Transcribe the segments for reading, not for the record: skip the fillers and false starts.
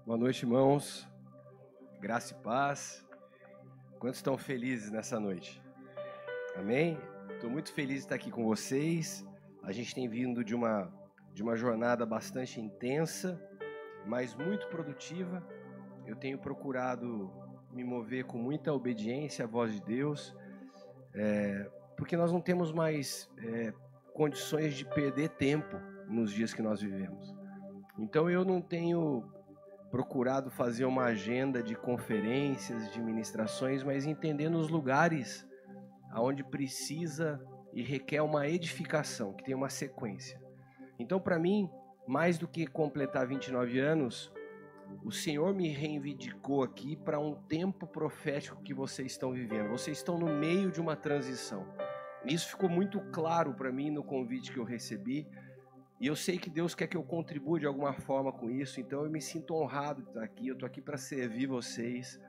Boa noite, irmãos. Graça e paz. Quantos estão felizes nessa noite? Amém? Estou muito feliz de estar aqui com vocês. A gente tem vindo de uma jornada bastante intensa, mas muito produtiva. Eu tenho procurado me mover com muita obediência à voz de Deus, porque nós não temos mais condições de perder tempo nos dias que nós vivemos. Então eu não tenho procurado fazer uma agenda de conferências, de ministrações, mas entendendo os lugares onde precisa e requer uma edificação, que tem uma sequência. Então, para mim, mais do que completar 29 anos, o Senhor me reivindicou aqui para um tempo profético que vocês estão vivendo. Vocês estão no meio de uma transição. Isso ficou muito claro para mim no convite que eu recebi. E eu sei que Deus quer que eu contribua de alguma forma com isso, então eu me sinto honrado de estar aqui. Eu estou aqui para servir vocês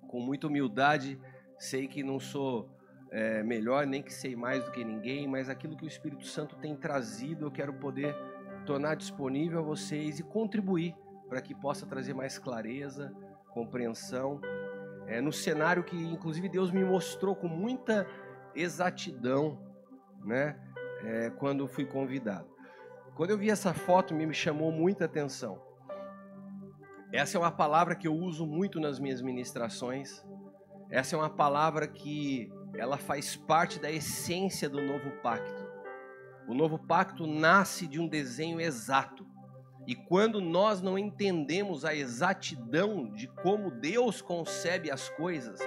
com muita humildade. Sei que não sou melhor, nem que sei mais do que ninguém, mas aquilo que o Espírito Santo tem trazido, eu quero poder tornar disponível a vocês e contribuir para que possa trazer mais clareza, compreensão, no cenário que, inclusive, Deus me mostrou com muita exatidão, né, quando fui convidado. Quando eu vi essa foto, me chamou muita atenção. Essa é uma palavra que eu uso muito nas minhas ministrações. Essa é uma palavra que ela faz parte da essência do novo pacto. O novo pacto nasce de um desenho exato. E quando nós não entendemos a exatidão de como Deus concebe as coisas,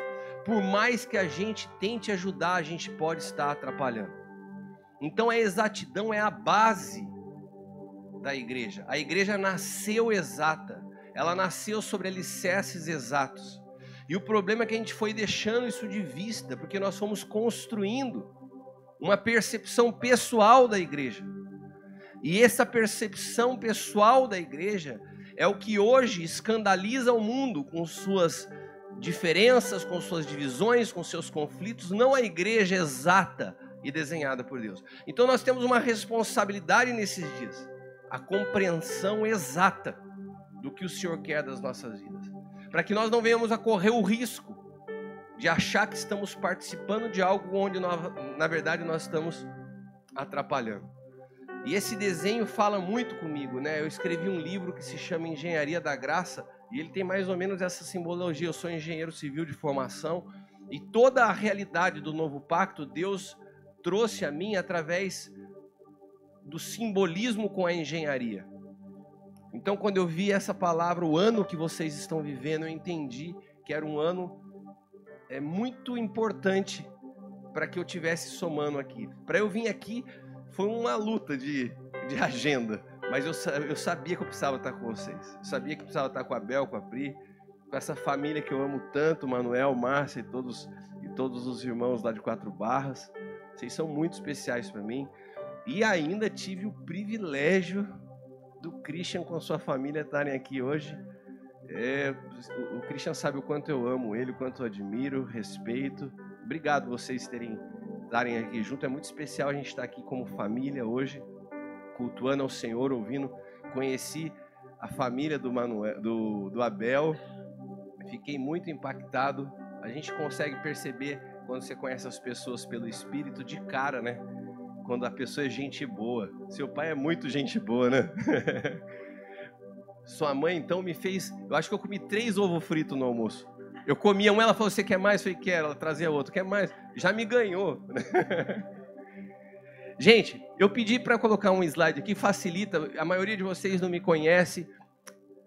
por mais que a gente tente ajudar, a gente pode estar atrapalhando. Então a exatidão é a base da igreja. A igreja nasceu exata, ela nasceu sobre alicerces exatos. E o problema é que a gente foi deixando isso de vista, porque nós fomos construindo uma percepção pessoal da igreja. E essa percepção pessoal da igreja é o que hoje escandaliza o mundo com suas diferenças, com suas divisões, com seus conflitos, não a igreja exata e desenhada por Deus. Então nós temos uma responsabilidade nesses dias, a compreensão exata do que o Senhor quer das nossas vidas, para que nós não venhamos a correr o risco de achar que estamos participando de algo onde na verdade nós estamos atrapalhando. E esse desenho fala muito comigo, né? Eu escrevi um livro que se chama Engenharia da Graça, e ele tem mais ou menos essa simbologia. Eu sou engenheiro civil de formação, e toda a realidade do novo pacto, Deus trouxe a mim através do simbolismo com a engenharia. Então, quando eu vi essa palavra, o ano que vocês estão vivendo, eu entendi que era um ano muito importante para que eu tivesse somando aqui. Para eu vir aqui, foi uma luta de agenda, mas eu sabia que eu precisava estar com vocês. Eu sabia que eu precisava estar com a Bel, com a Pri, com essa família que eu amo tanto, Manuel, Márcia e todos os irmãos lá de Quatro Barras. Vocês são muito especiais para mim. E ainda tive o privilégio do Christian com a sua família estarem aqui hoje. O Christian sabe o quanto eu amo ele, o quanto eu admiro, respeito. Obrigado vocês estarem aqui junto. É muito especial a gente estar aqui como família hoje, cultuando ao Senhor, ouvindo. Conheci a família do Manuel, do Abel. Fiquei muito impactado. A gente consegue perceber quando você conhece as pessoas pelo Espírito de cara, né? Quando a pessoa é gente boa. Seu pai é muito gente boa, né? Sua mãe, então, me fez... Eu acho que eu comi 3 ovos fritos no almoço. Eu comia um, ela falou, você quer mais? Eu falei, quero. Ela trazia outro, quer mais? Já me ganhou. Gente, eu pedi para colocar um slide aqui, facilita. A maioria de vocês não me conhece.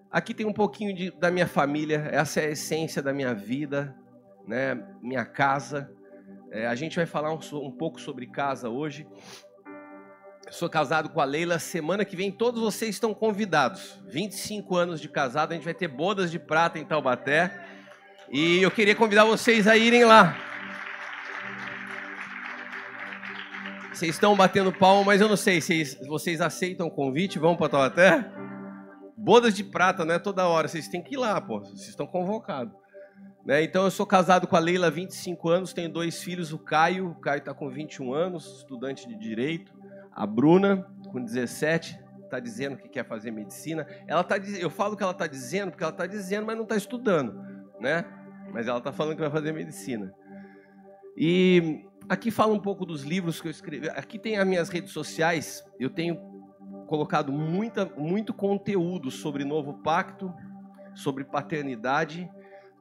Aqui tem um pouquinho da minha família. Essa é a essência da minha vida, né? Minha casa. A gente vai falar um pouco sobre casa hoje. Eu sou casado com a Leila. Semana que vem todos vocês estão convidados. 25 anos de casado, a gente vai ter bodas de prata em Taubaté. E eu queria convidar vocês a irem lá. Vocês estão batendo palma, mas eu não sei se vocês aceitam o convite. Vão para Taubaté? Bodas de prata, não é toda hora. Vocês têm que ir lá, pô. Vocês estão convocados. Então eu sou casado com a Leila há 25 anos, tenho 2 filhos, o Caio está com 21 anos, estudante de Direito, a Bruna com 17, está dizendo que quer fazer medicina. Eu falo que ela está dizendo porque ela está dizendo, mas não está estudando, né? Mas ela está falando que vai fazer medicina. E aqui fala um pouco dos livros que eu escrevi. Aqui tem as minhas redes sociais. Eu tenho colocado muito conteúdo sobre Novo Pacto, sobre paternidade.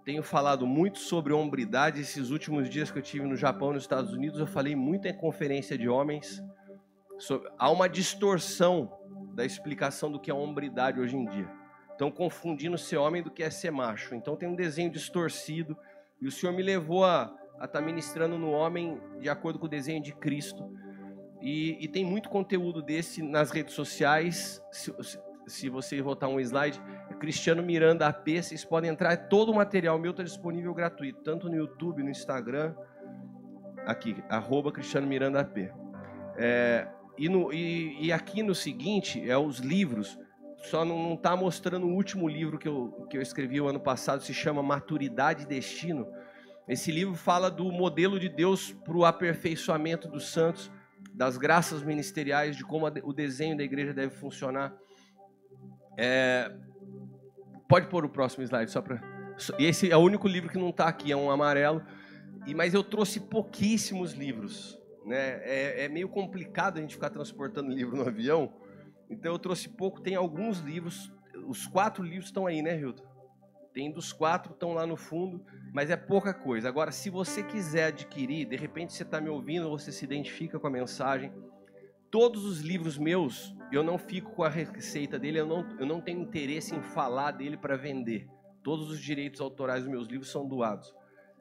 Tenho falado muito sobre hombridade. Esses últimos dias que eu tive no Japão e nos Estados Unidos, eu falei muito em conferência de homens. Há uma distorção da explicação do que é hombridade hoje em dia. Estão confundindo ser homem do que é ser macho. Então tem um desenho distorcido. E o Senhor me levou a estar ministrando no homem de acordo com o desenho de Cristo. E tem muito conteúdo desse nas redes sociais. Se você botar um slide, é Cristiano Miranda AP, vocês podem entrar. Todo o material meu está disponível gratuito, tanto no YouTube, no Instagram, aqui, @Cristiano Miranda AP. E aqui no seguinte, os livros, só não está mostrando o último livro que eu escrevi o ano passado, se chama Maturidade e Destino. Esse livro fala do modelo de Deus para o aperfeiçoamento dos santos, das graças ministeriais, de como o desenho da igreja deve funcionar. Pode pôr o próximo slide só para. Esse é o único livro que não está aqui, é um amarelo. Mas eu trouxe pouquíssimos livros, né? É meio complicado a gente ficar transportando livro no avião. Então eu trouxe pouco. Tem alguns livros. Os 4 livros estão aí, né, Hilton? Tem dos 4, estão lá no fundo, mas é pouca coisa. Agora, se você quiser adquirir, de repente você está me ouvindo, você se identifica com a mensagem. Todos os livros meus, eu não fico com a receita dele, eu não tenho interesse em falar dele para vender. Todos os direitos autorais dos meus livros são doados.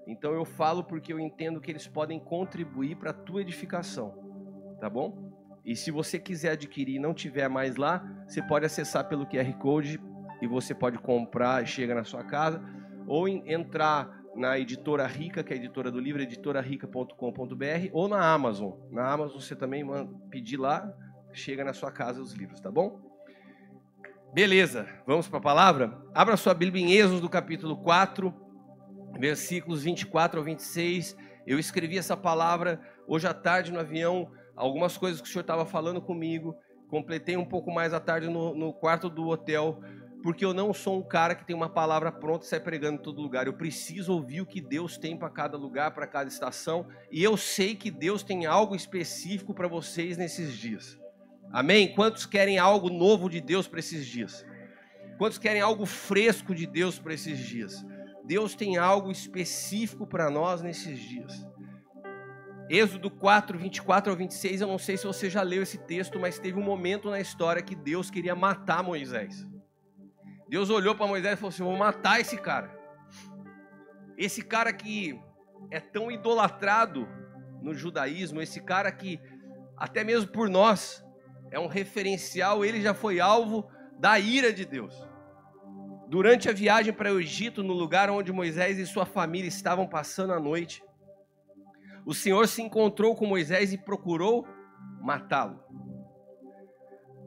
Então eu falo porque eu entendo que eles podem contribuir para a tua edificação, tá bom? E se você quiser adquirir e não tiver mais lá, você pode acessar pelo QR Code e você pode comprar e chega na sua casa, ou entrar na Editora Rica, que é a editora do livro, editorarica.com.br, ou na Amazon. Na Amazon você também pedir lá, chega na sua casa os livros, tá bom? Beleza, vamos para a palavra? Abra sua Bíblia em Êxodo, do capítulo 4, versículos 24 ao 26. Eu escrevi essa palavra hoje à tarde no avião, algumas coisas que o senhor estava falando comigo, completei um pouco mais à tarde no quarto do hotel, porque eu não sou um cara que tem uma palavra pronta e sai pregando em todo lugar. Eu preciso ouvir o que Deus tem para cada lugar, para cada estação, e eu sei que Deus tem algo específico para vocês nesses dias. Amém? Quantos querem algo novo de Deus para esses dias? Quantos querem algo fresco de Deus para esses dias? Deus tem algo específico para nós nesses dias. Êxodo 4, 24 ao 26, eu não sei se você já leu esse texto, mas teve um momento na história que Deus queria matar Moisés. Deus olhou para Moisés e falou assim: vou matar esse cara. Esse cara que é tão idolatrado no judaísmo, esse cara que, até mesmo por nós, é um referencial, ele já foi alvo da ira de Deus. Durante a viagem para o Egito, no lugar onde Moisés e sua família estavam passando a noite, o Senhor se encontrou com Moisés e procurou matá-lo.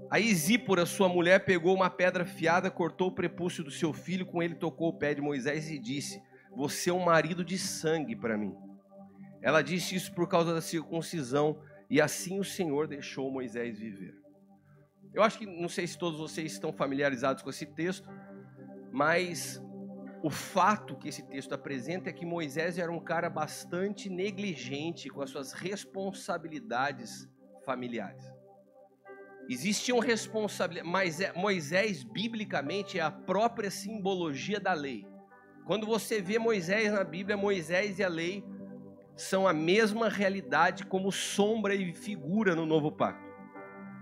Aí Zípora, sua mulher, pegou uma pedra afiada, cortou o prepúcio do seu filho, com ele tocou o pé de Moisés e disse: você é um marido de sangue para mim. Ela disse isso por causa da circuncisão, e assim o Senhor deixou Moisés viver. Eu acho que, não sei se todos vocês estão familiarizados com esse texto, mas o fato que esse texto apresenta é que Moisés era um cara bastante negligente com as suas responsabilidades familiares. Existiam responsabilidades, mas Moisés, biblicamente, é a própria simbologia da lei. Quando você vê Moisés na Bíblia, Moisés e a lei são a mesma realidade como sombra e figura no Novo Pacto.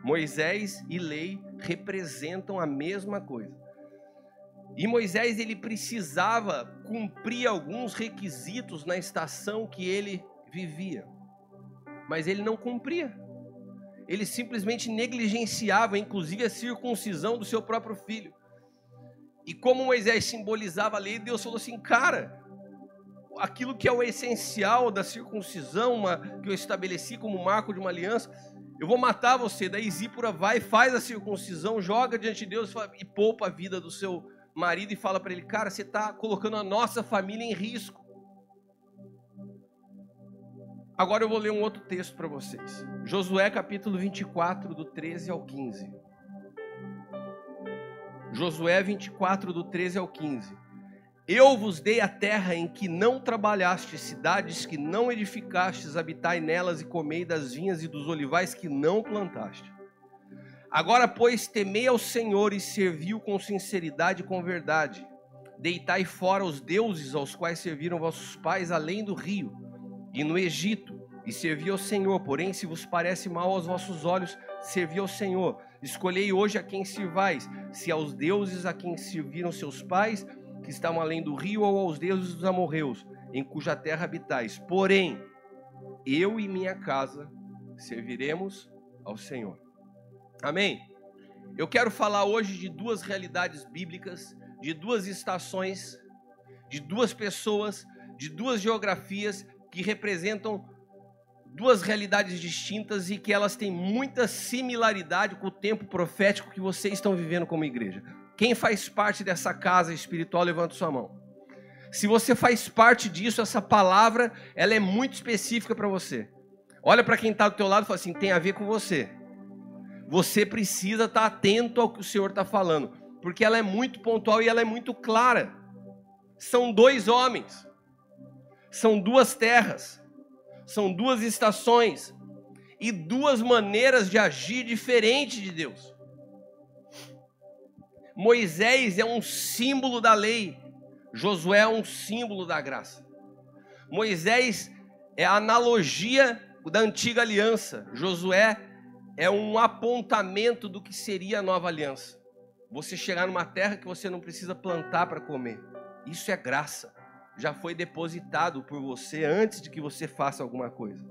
Moisés e lei representam a mesma coisa. E Moisés, ele precisava cumprir alguns requisitos na estação que ele vivia, mas ele não cumpria. Ele simplesmente negligenciava, inclusive, a circuncisão do seu próprio filho. E como Moisés simbolizava a lei, Deus falou assim: cara, aquilo que é o essencial da circuncisão, que eu estabeleci como marco de uma aliança, eu vou matar você. Daí Zípora vai, faz a circuncisão, joga diante de Deus e poupa a vida do seu marido e fala para ele: cara, você está colocando a nossa família em risco. Agora eu vou ler um outro texto para vocês. Josué capítulo 24, do 13 ao 15. Josué 24, do 13 ao 15. Eu vos dei a terra em que não trabalhastes, cidades que não edificastes, habitai nelas e comei das vinhas e dos olivais que não plantaste. Agora, pois, temei ao Senhor e servi-o com sinceridade e com verdade. Deitai fora os deuses aos quais serviram vossos pais além do rio e no Egito, e servi ao Senhor. Porém, se vos parece mal aos vossos olhos, servi ao Senhor. Escolhei hoje a quem sirvais, se aos deuses a quem serviram seus pais, que estavam além do rio, ou aos deuses dos amorreus, em cuja terra habitais. Porém, eu e minha casa serviremos ao Senhor. Amém? Eu quero falar hoje de duas realidades bíblicas, de duas estações, de duas pessoas, de duas geografias que representam duas realidades distintas e que elas têm muita similaridade com o tempo profético que vocês estão vivendo como igreja. Quem faz parte dessa casa espiritual, levanta sua mão. Se você faz parte disso, essa palavra, ela é muito específica para você. Olha para quem está do teu lado e fala assim, tem a ver com você. Você precisa estar atento ao que o Senhor está falando, porque ela é muito pontual e ela é muito clara. São dois homens, são duas terras, são duas estações e duas maneiras de agir diferentes de Deus. Moisés é um símbolo da lei, Josué é um símbolo da graça. Moisés é a analogia da antiga aliança, Josué é um apontamento do que seria a nova aliança. Você chegar numa terra que você não precisa plantar para comer, isso é graça, já foi depositado por você antes de que você faça alguma coisa.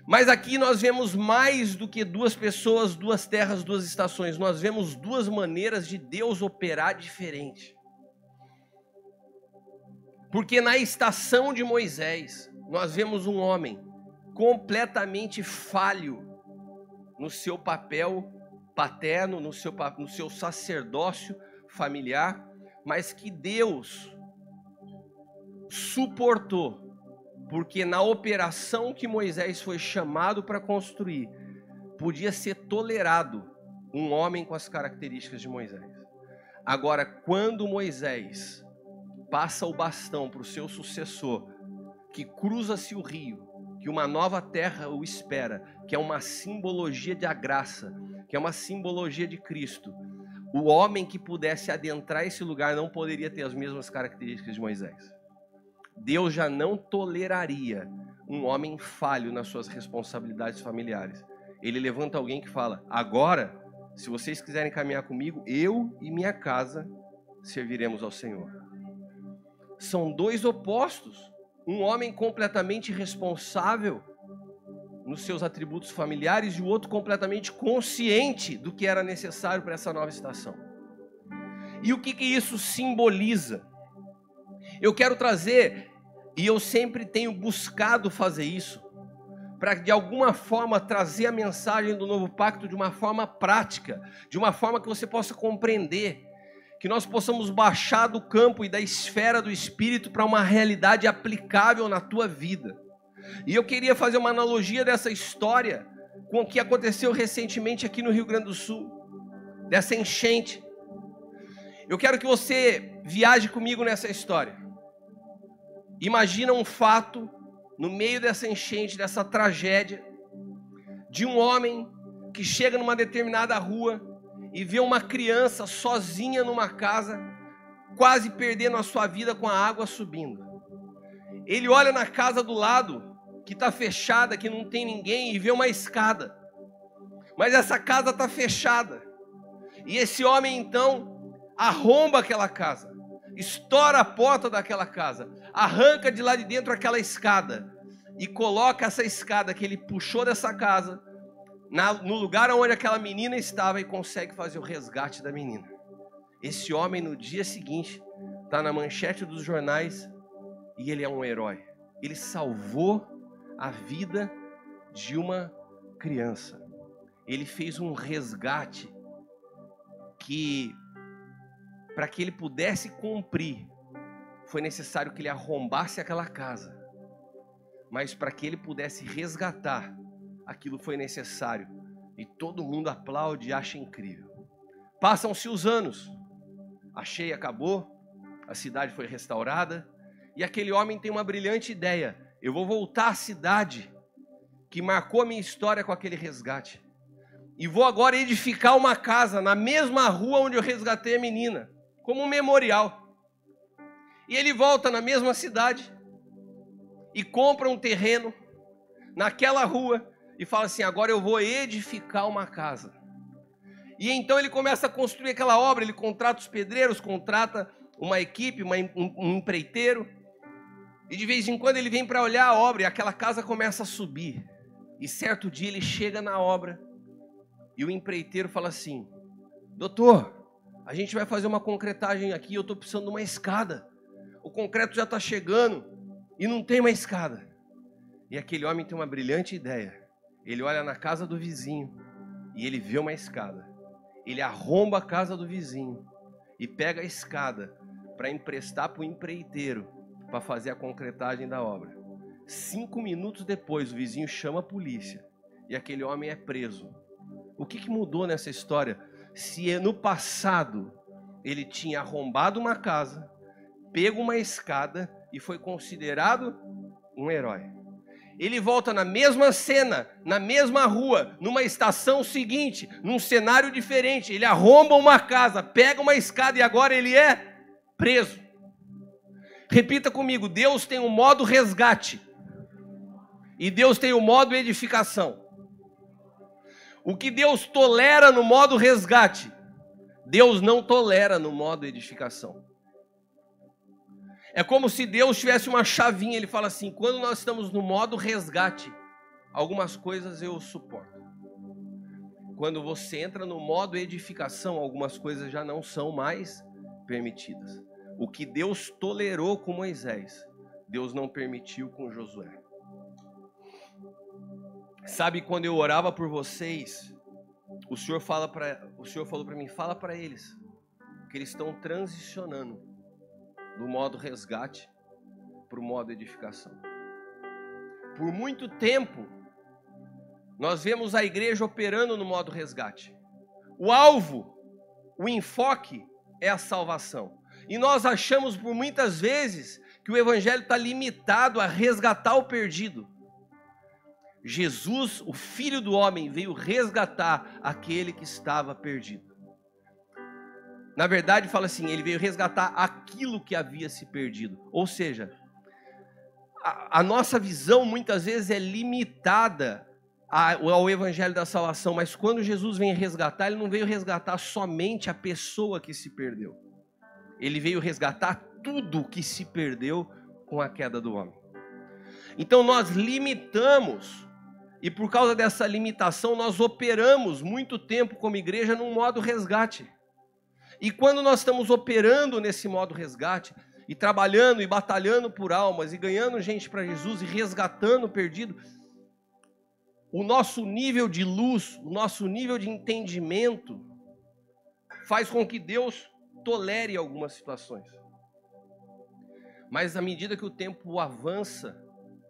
Mas aqui nós vemos mais do que duas pessoas, duas terras, duas estações. Nós vemos duas maneiras de Deus operar diferente. Porque na estação de Moisés, nós vemos um homem completamente falho no seu papel paterno, no seu sacerdócio familiar, mas que Deus suportou. Porque na operação que Moisés foi chamado para construir, podia ser tolerado um homem com as características de Moisés. Agora, quando Moisés passa o bastão para o seu sucessor, que cruza-se o rio, que uma nova terra o espera, que é uma simbologia da graça, que é uma simbologia de Cristo, o homem que pudesse adentrar esse lugar não poderia ter as mesmas características de Moisés. Deus já não toleraria um homem falho nas suas responsabilidades familiares. Ele levanta alguém que fala, agora, se vocês quiserem caminhar comigo, eu e minha casa serviremos ao Senhor. São dois opostos. Um homem completamente responsável nos seus atributos familiares e o outro completamente consciente do que era necessário para essa nova estação. E o que isso simboliza? Eu quero trazer, e eu sempre tenho buscado fazer isso, para de alguma forma trazer a mensagem do novo pacto de uma forma prática, de uma forma que você possa compreender, que nós possamos baixar do campo e da esfera do Espírito para uma realidade aplicável na tua vida. E eu queria fazer uma analogia dessa história com o que aconteceu recentemente aqui no Rio Grande do Sul, dessa enchente. Eu quero que você viaje comigo nessa história. Imagina um fato no meio dessa enchente, dessa tragédia, de um homem que chega numa determinada rua e vê uma criança sozinha numa casa, quase perdendo a sua vida com a água subindo. Ele olha na casa do lado, que está fechada, que não tem ninguém, e vê uma escada. Mas essa casa está fechada. E esse homem então arromba aquela casa, estoura a porta daquela casa, arranca de lá de dentro aquela escada e coloca essa escada que ele puxou dessa casa no lugar onde aquela menina estava e consegue fazer o resgate da menina. Esse homem no dia seguinte está na manchete dos jornais e ele é um herói. Ele salvou a vida de uma criança. Ele fez um resgate que, para que ele pudesse cumprir, foi necessário que ele arrombasse aquela casa. Mas para que ele pudesse resgatar, aquilo foi necessário. E todo mundo aplaude e acha incrível. Passam-se os anos, a cheia acabou, a cidade foi restaurada, e aquele homem tem uma brilhante ideia: eu vou voltar à cidade que marcou a minha história com aquele resgate, e vou agora edificar uma casa na mesma rua onde eu resgatei a menina, como um memorial. E ele volta na mesma cidade e compra um terreno naquela rua e fala assim: agora eu vou edificar uma casa. E então ele começa a construir aquela obra, ele contrata os pedreiros, contrata uma equipe, um empreiteiro, e de vez em quando ele vem para olhar a obra e aquela casa começa a subir. E certo dia ele chega na obra e o empreiteiro fala assim: doutor, a gente vai fazer uma concretagem aqui, eu estou precisando de uma escada. O concreto já está chegando e não tem uma escada. E aquele homem tem uma brilhante ideia. Ele olha na casa do vizinho e ele vê uma escada. Ele arromba a casa do vizinho e pega a escada para emprestar para o empreiteiro para fazer a concretagem da obra. 5 minutos depois, o vizinho chama a polícia e aquele homem é preso. O que mudou nessa história? Se no passado ele tinha arrombado uma casa, pego uma escada e foi considerado um herói. Ele volta na mesma cena, na mesma rua, numa estação seguinte, num cenário diferente. Ele arromba uma casa, pega uma escada e agora ele é preso. Repita comigo: Deus tem o modo resgate e Deus tem o modo edificação. O que Deus tolera no modo resgate, Deus não tolera no modo edificação. É como se Deus tivesse uma chavinha, ele fala assim: quando nós estamos no modo resgate, algumas coisas eu suporto. Quando você entra no modo edificação, algumas coisas já não são mais permitidas. O que Deus tolerou com Moisés, Deus não permitiu com Josué. Sabe, quando eu orava por vocês, o Senhor falou para mim: fala para eles que eles estão transicionando do modo resgate para o modo edificação. Por muito tempo, nós vemos a igreja operando no modo resgate. O alvo, o enfoque é a salvação. E nós achamos por muitas vezes que o evangelho está limitado a resgatar o perdido. Jesus, o Filho do Homem, veio resgatar aquele que estava perdido. Na verdade, fala assim, ele veio resgatar aquilo que havia se perdido. Ou seja, a nossa visão muitas vezes é limitada ao evangelho da salvação, mas quando Jesus vem resgatar, ele não veio resgatar somente a pessoa que se perdeu. Ele veio resgatar tudo que se perdeu com a queda do homem. Então nós limitamos, e por causa dessa limitação nós operamos muito tempo como igreja num modo resgate. E quando nós estamos operando nesse modo resgate, e trabalhando e batalhando por almas, e ganhando gente para Jesus, e resgatando o perdido, o nosso nível de luz, o nosso nível de entendimento, faz com que Deus tolere algumas situações. Mas à medida que o tempo avança,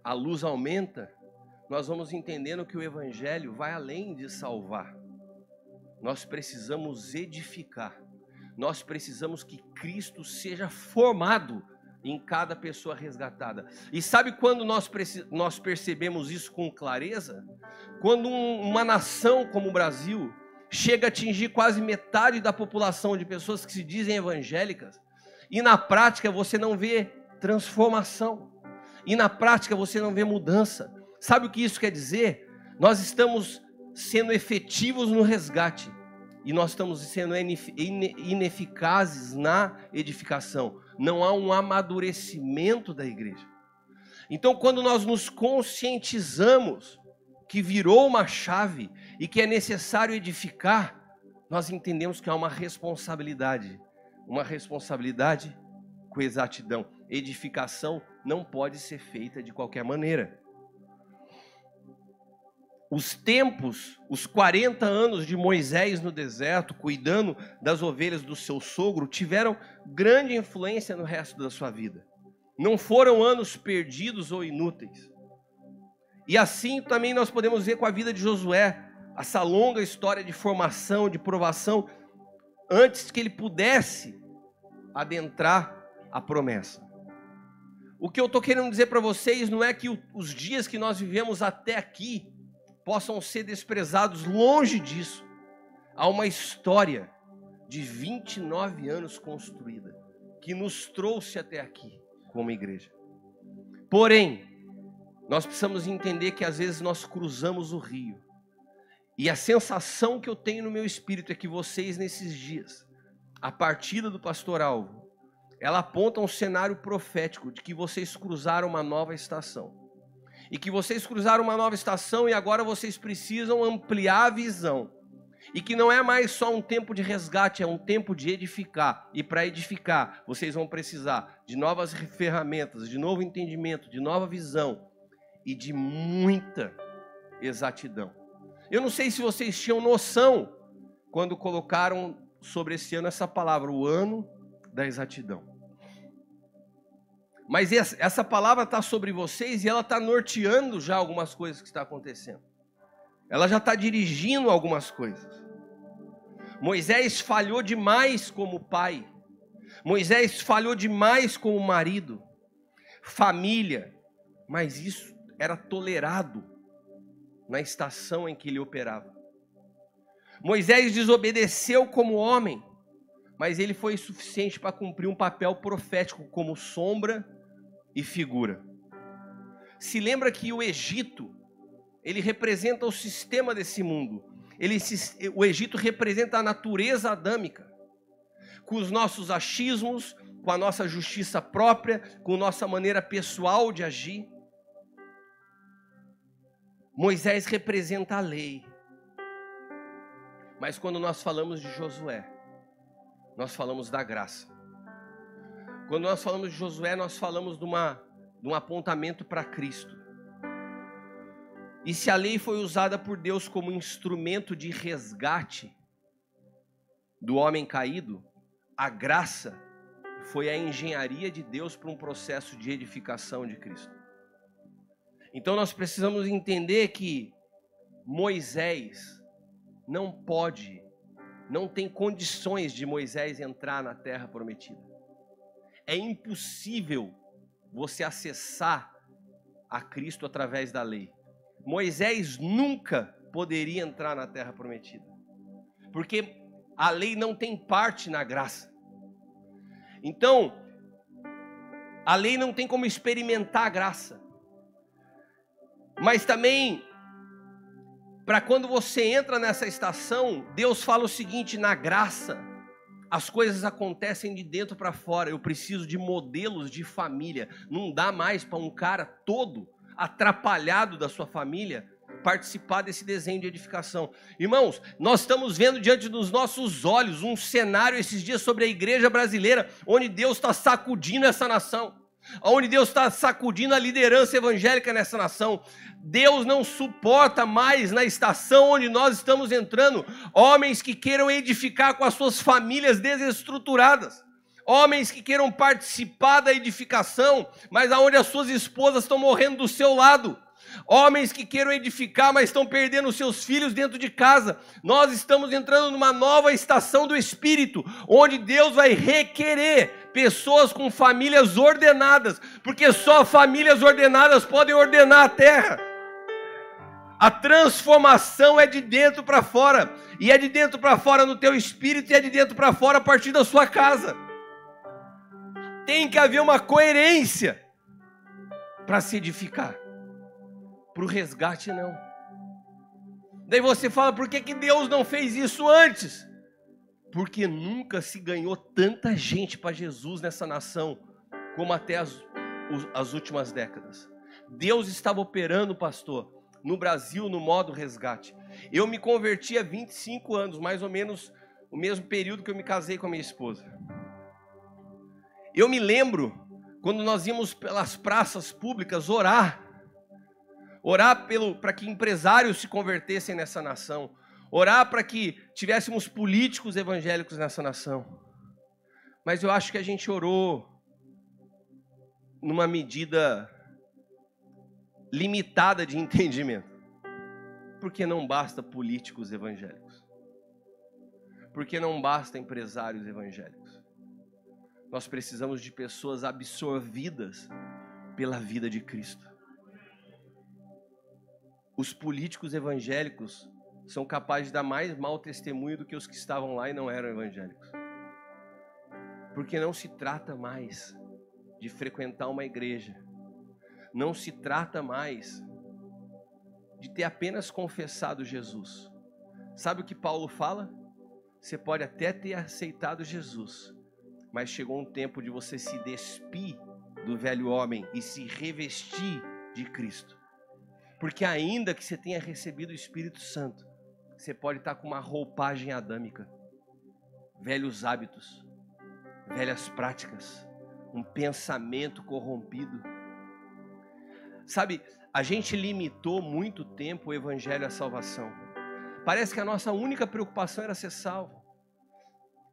a luz aumenta, nós vamos entendendo que o evangelho vai além de salvar. Nós precisamos edificar. Nós precisamos que Cristo seja formado em cada pessoa resgatada. E sabe quando nós percebemos isso com clareza? Quando uma nação como o Brasil chega a atingir quase metade da população de pessoas que se dizem evangélicas, e na prática você não vê transformação, e na prática você não vê mudança. Sabe o que isso quer dizer? Nós estamos sendo efetivos no resgate, e nós estamos sendo ineficazes na edificação. Não há um amadurecimento da igreja. Então, quando nós nos conscientizamos que virou uma chave e que é necessário edificar, nós entendemos que há uma responsabilidade com exatidão. Edificação não pode ser feita de qualquer maneira. Os tempos, os 40 anos de Moisés no deserto, cuidando das ovelhas do seu sogro, tiveram grande influência no resto da sua vida. Não foram anos perdidos ou inúteis. E assim também nós podemos ver com a vida de Josué, essa longa história de formação, de provação. antes que ele pudesse adentrar a promessa. O que eu estou querendo dizer para vocês não é que os dias que nós vivemos até aqui possam ser desprezados, longe disso. Há uma história de 29 anos construída, que nos trouxe até aqui como igreja. Porém, nós precisamos entender que às vezes nós cruzamos o rio. E a sensação que eu tenho no meu espírito é que vocês nesses dias, a partida do pastor Alvo, ela aponta um cenário profético de que vocês cruzaram uma nova estação. E que vocês cruzaram uma nova estação e agora vocês precisam ampliar a visão. E que não é mais só um tempo de resgate, é um tempo de edificar. E para edificar, vocês vão precisar de novas ferramentas, de novo entendimento, de nova visão e de muita exatidão. Eu não sei se vocês tinham noção quando colocaram sobre esse ano essa palavra, o ano da exatidão. Mas essa palavra está sobre vocês e ela está norteando já algumas coisas que estão acontecendo. Ela já está dirigindo algumas coisas. Moisés falhou demais como pai. Moisés falhou demais como marido. Família. Mas isso era tolerado na estação em que ele operava. Moisés desobedeceu como homem, mas ele foi suficiente para cumprir um papel profético como sombra e figura. Se lembra que o Egito, ele representa o sistema desse mundo. O Egito representa a natureza adâmica, com os nossos achismos, com a nossa justiça própria, com a nossa maneira pessoal de agir. Moisés representa a lei. Mas quando nós falamos de Josué, nós falamos da graça. Quando nós falamos de Josué, nós falamos de um apontamento para Cristo. E se a lei foi usada por Deus como instrumento de resgate do homem caído, a graça foi a engenharia de Deus para um processo de edificação de Cristo. Então nós precisamos entender que Moisés não tem condições de Moisés entrar na terra prometida. É impossível você acessar a Cristo através da lei. Moisés nunca poderia entrar na terra prometida, porque a lei não tem parte na graça. Então, a lei não tem como experimentar a graça. Mas também, para quando você entra nessa estação, Deus fala o seguinte: na graça, as coisas acontecem de dentro para fora. Eu preciso de modelos de família. Não dá mais para um cara todo atrapalhado da sua família participar desse desenho de edificação. Irmãos, nós estamos vendo diante dos nossos olhos um cenário esses dias sobre a igreja brasileira, onde Deus está sacudindo essa nação, onde Deus está sacudindo a liderança evangélica nessa nação. Deus não suporta mais na estação onde nós estamos entrando homens que queiram edificar com as suas famílias desestruturadas, homens que queiram participar da edificação, mas aonde as suas esposas estão morrendo do seu lado, homens que queiram edificar, mas estão perdendo os seus filhos dentro de casa. Nós estamos entrando numa nova estação do Espírito, onde Deus vai requerer pessoas com famílias ordenadas, porque só famílias ordenadas podem ordenar a terra. A transformação é de dentro para fora, e é de dentro para fora no teu espírito, e é de dentro para fora a partir da sua casa. Tem que haver uma coerência para se edificar. Para o resgate, não. Daí você fala, por que Deus não fez isso antes? Porque nunca se ganhou tanta gente para Jesus nessa nação, como até as últimas décadas. Deus estava operando, pastor, no Brasil, no modo resgate. Eu me converti há 25 anos, mais ou menos o mesmo período que eu me casei com a minha esposa. Eu me lembro, quando nós íamos pelas praças públicas orar para que empresários se convertessem nessa nação, orar para que tivéssemos políticos evangélicos nessa nação. Mas eu acho que a gente orou numa medida limitada de entendimento, porque não basta políticos evangélicos, Porque não basta empresários evangélicos. Nós precisamos de pessoas absorvidas pela vida de Cristo. Os políticos evangélicos são capazes de dar mais mau testemunho do que os que estavam lá e não eram evangélicos. Porque não se trata mais de frequentar uma igreja. Não se trata mais de ter apenas confessado Jesus. Sabe o que Paulo fala? Você pode até ter aceitado Jesus, mas chegou um tempo de você se despir do velho homem e se revestir de Cristo. Porque ainda que você tenha recebido o Espírito Santo, você pode estar com uma roupagem adâmica, velhos hábitos, velhas práticas, um pensamento corrompido. Sabe, a gente limitou muito tempo o evangelho à salvação. Parece que a nossa única preocupação era ser salvo.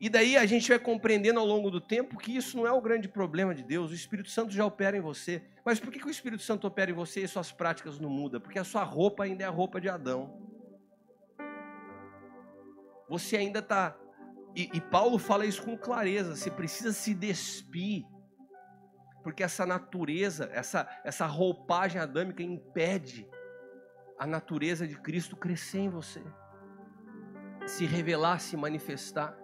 E daí a gente vai compreendendo ao longo do tempo que isso não é o grande problema de Deus. O Espírito Santo já opera em você. Mas por que o Espírito Santo opera em você e suas práticas não mudam? Porque a sua roupa ainda é a roupa de Adão. Você ainda está... E Paulo fala isso com clareza. Você precisa se despir. Porque essa natureza, essa roupagem adâmica impede a natureza de Cristo crescer em você. Se revelar, se manifestar.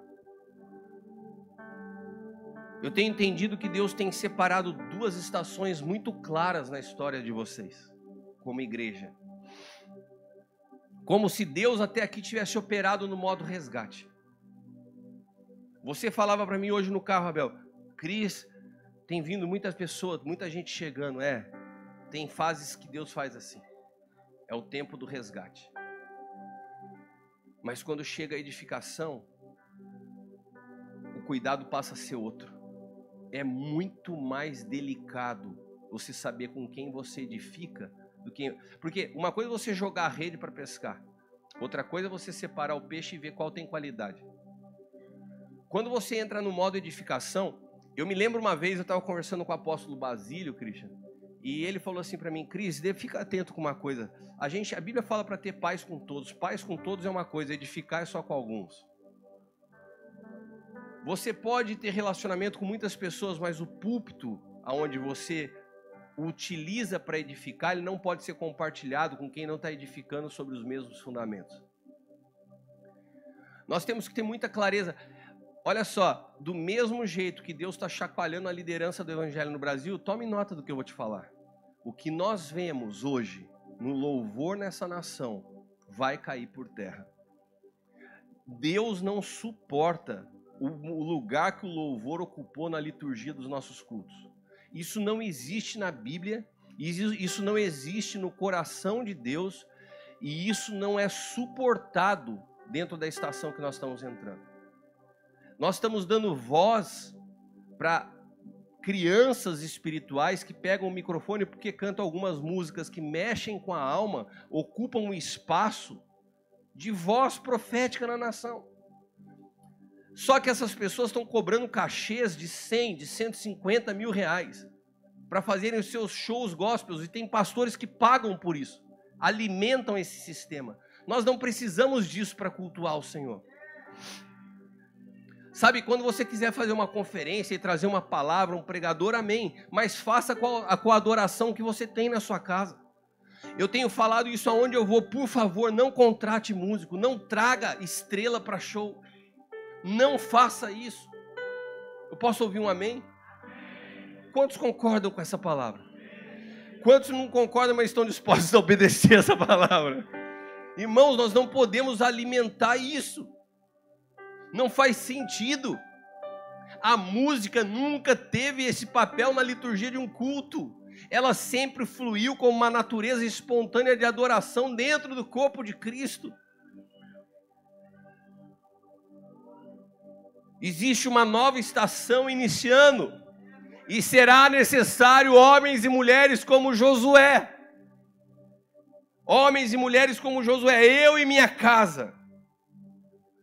Eu tenho entendido que Deus tem separado duas estações muito claras na história de vocês, como igreja. Como se Deus até aqui tivesse operado no modo resgate. Você falava para mim hoje no carro, Abel, Cris, tem vindo muitas pessoas, muita gente chegando. Tem fases que Deus faz assim. É o tempo do resgate. Mas quando chega a edificação, o cuidado passa a ser outro. É muito mais delicado você saber com quem você edifica do que... Porque uma coisa é você jogar a rede para pescar. Outra coisa é você separar o peixe e ver qual tem qualidade. Quando você entra no modo edificação, eu me lembro uma vez, eu estava conversando com o apóstolo Basílio, Christian, e ele falou assim para mim, Cris, fica atento com uma coisa. A Bíblia fala para ter paz com todos. Paz com todos é uma coisa, edificar é só com alguns. Você pode ter relacionamento com muitas pessoas, mas o púlpito, onde você utiliza para edificar, ele não pode ser compartilhado com quem não está edificando sobre os mesmos fundamentos. Nós temos que ter muita clareza. Olha só, do mesmo jeito que Deus está chacoalhando a liderança do evangelho no Brasil, tome nota do que eu vou te falar. O que nós vemos hoje no louvor nessa nação vai cair por terra. Deus não suporta o lugar que o louvor ocupou na liturgia dos nossos cultos. Isso não existe na Bíblia, isso não existe no coração de Deus, e isso não é suportado dentro da estação que nós estamos entrando. Nós estamos dando voz para crianças espirituais que pegam o microfone porque cantam algumas músicas que mexem com a alma, ocupam um espaço de voz profética na nação. Só que essas pessoas estão cobrando cachês de 100, de 150 mil reais para fazerem os seus shows gospels, e tem pastores que pagam por isso, alimentam esse sistema. Nós não precisamos disso para cultuar o Senhor. Sabe, quando você quiser fazer uma conferência e trazer uma palavra, um pregador, amém, mas faça com a adoração que você tem na sua casa. Eu tenho falado isso aonde eu vou, por favor, não contrate músico, não traga estrela para show. Não faça isso. Eu posso ouvir um amém? Quantos concordam com essa palavra? Quantos não concordam, mas estão dispostos a obedecer essa palavra? Irmãos, nós não podemos alimentar isso. Não faz sentido. A música nunca teve esse papel na liturgia de um culto. Ela sempre fluiu como uma natureza espontânea de adoração dentro do corpo de Cristo. Existe uma nova estação iniciando, e será necessário homens e mulheres como Josué. Homens e mulheres como Josué, eu e minha casa.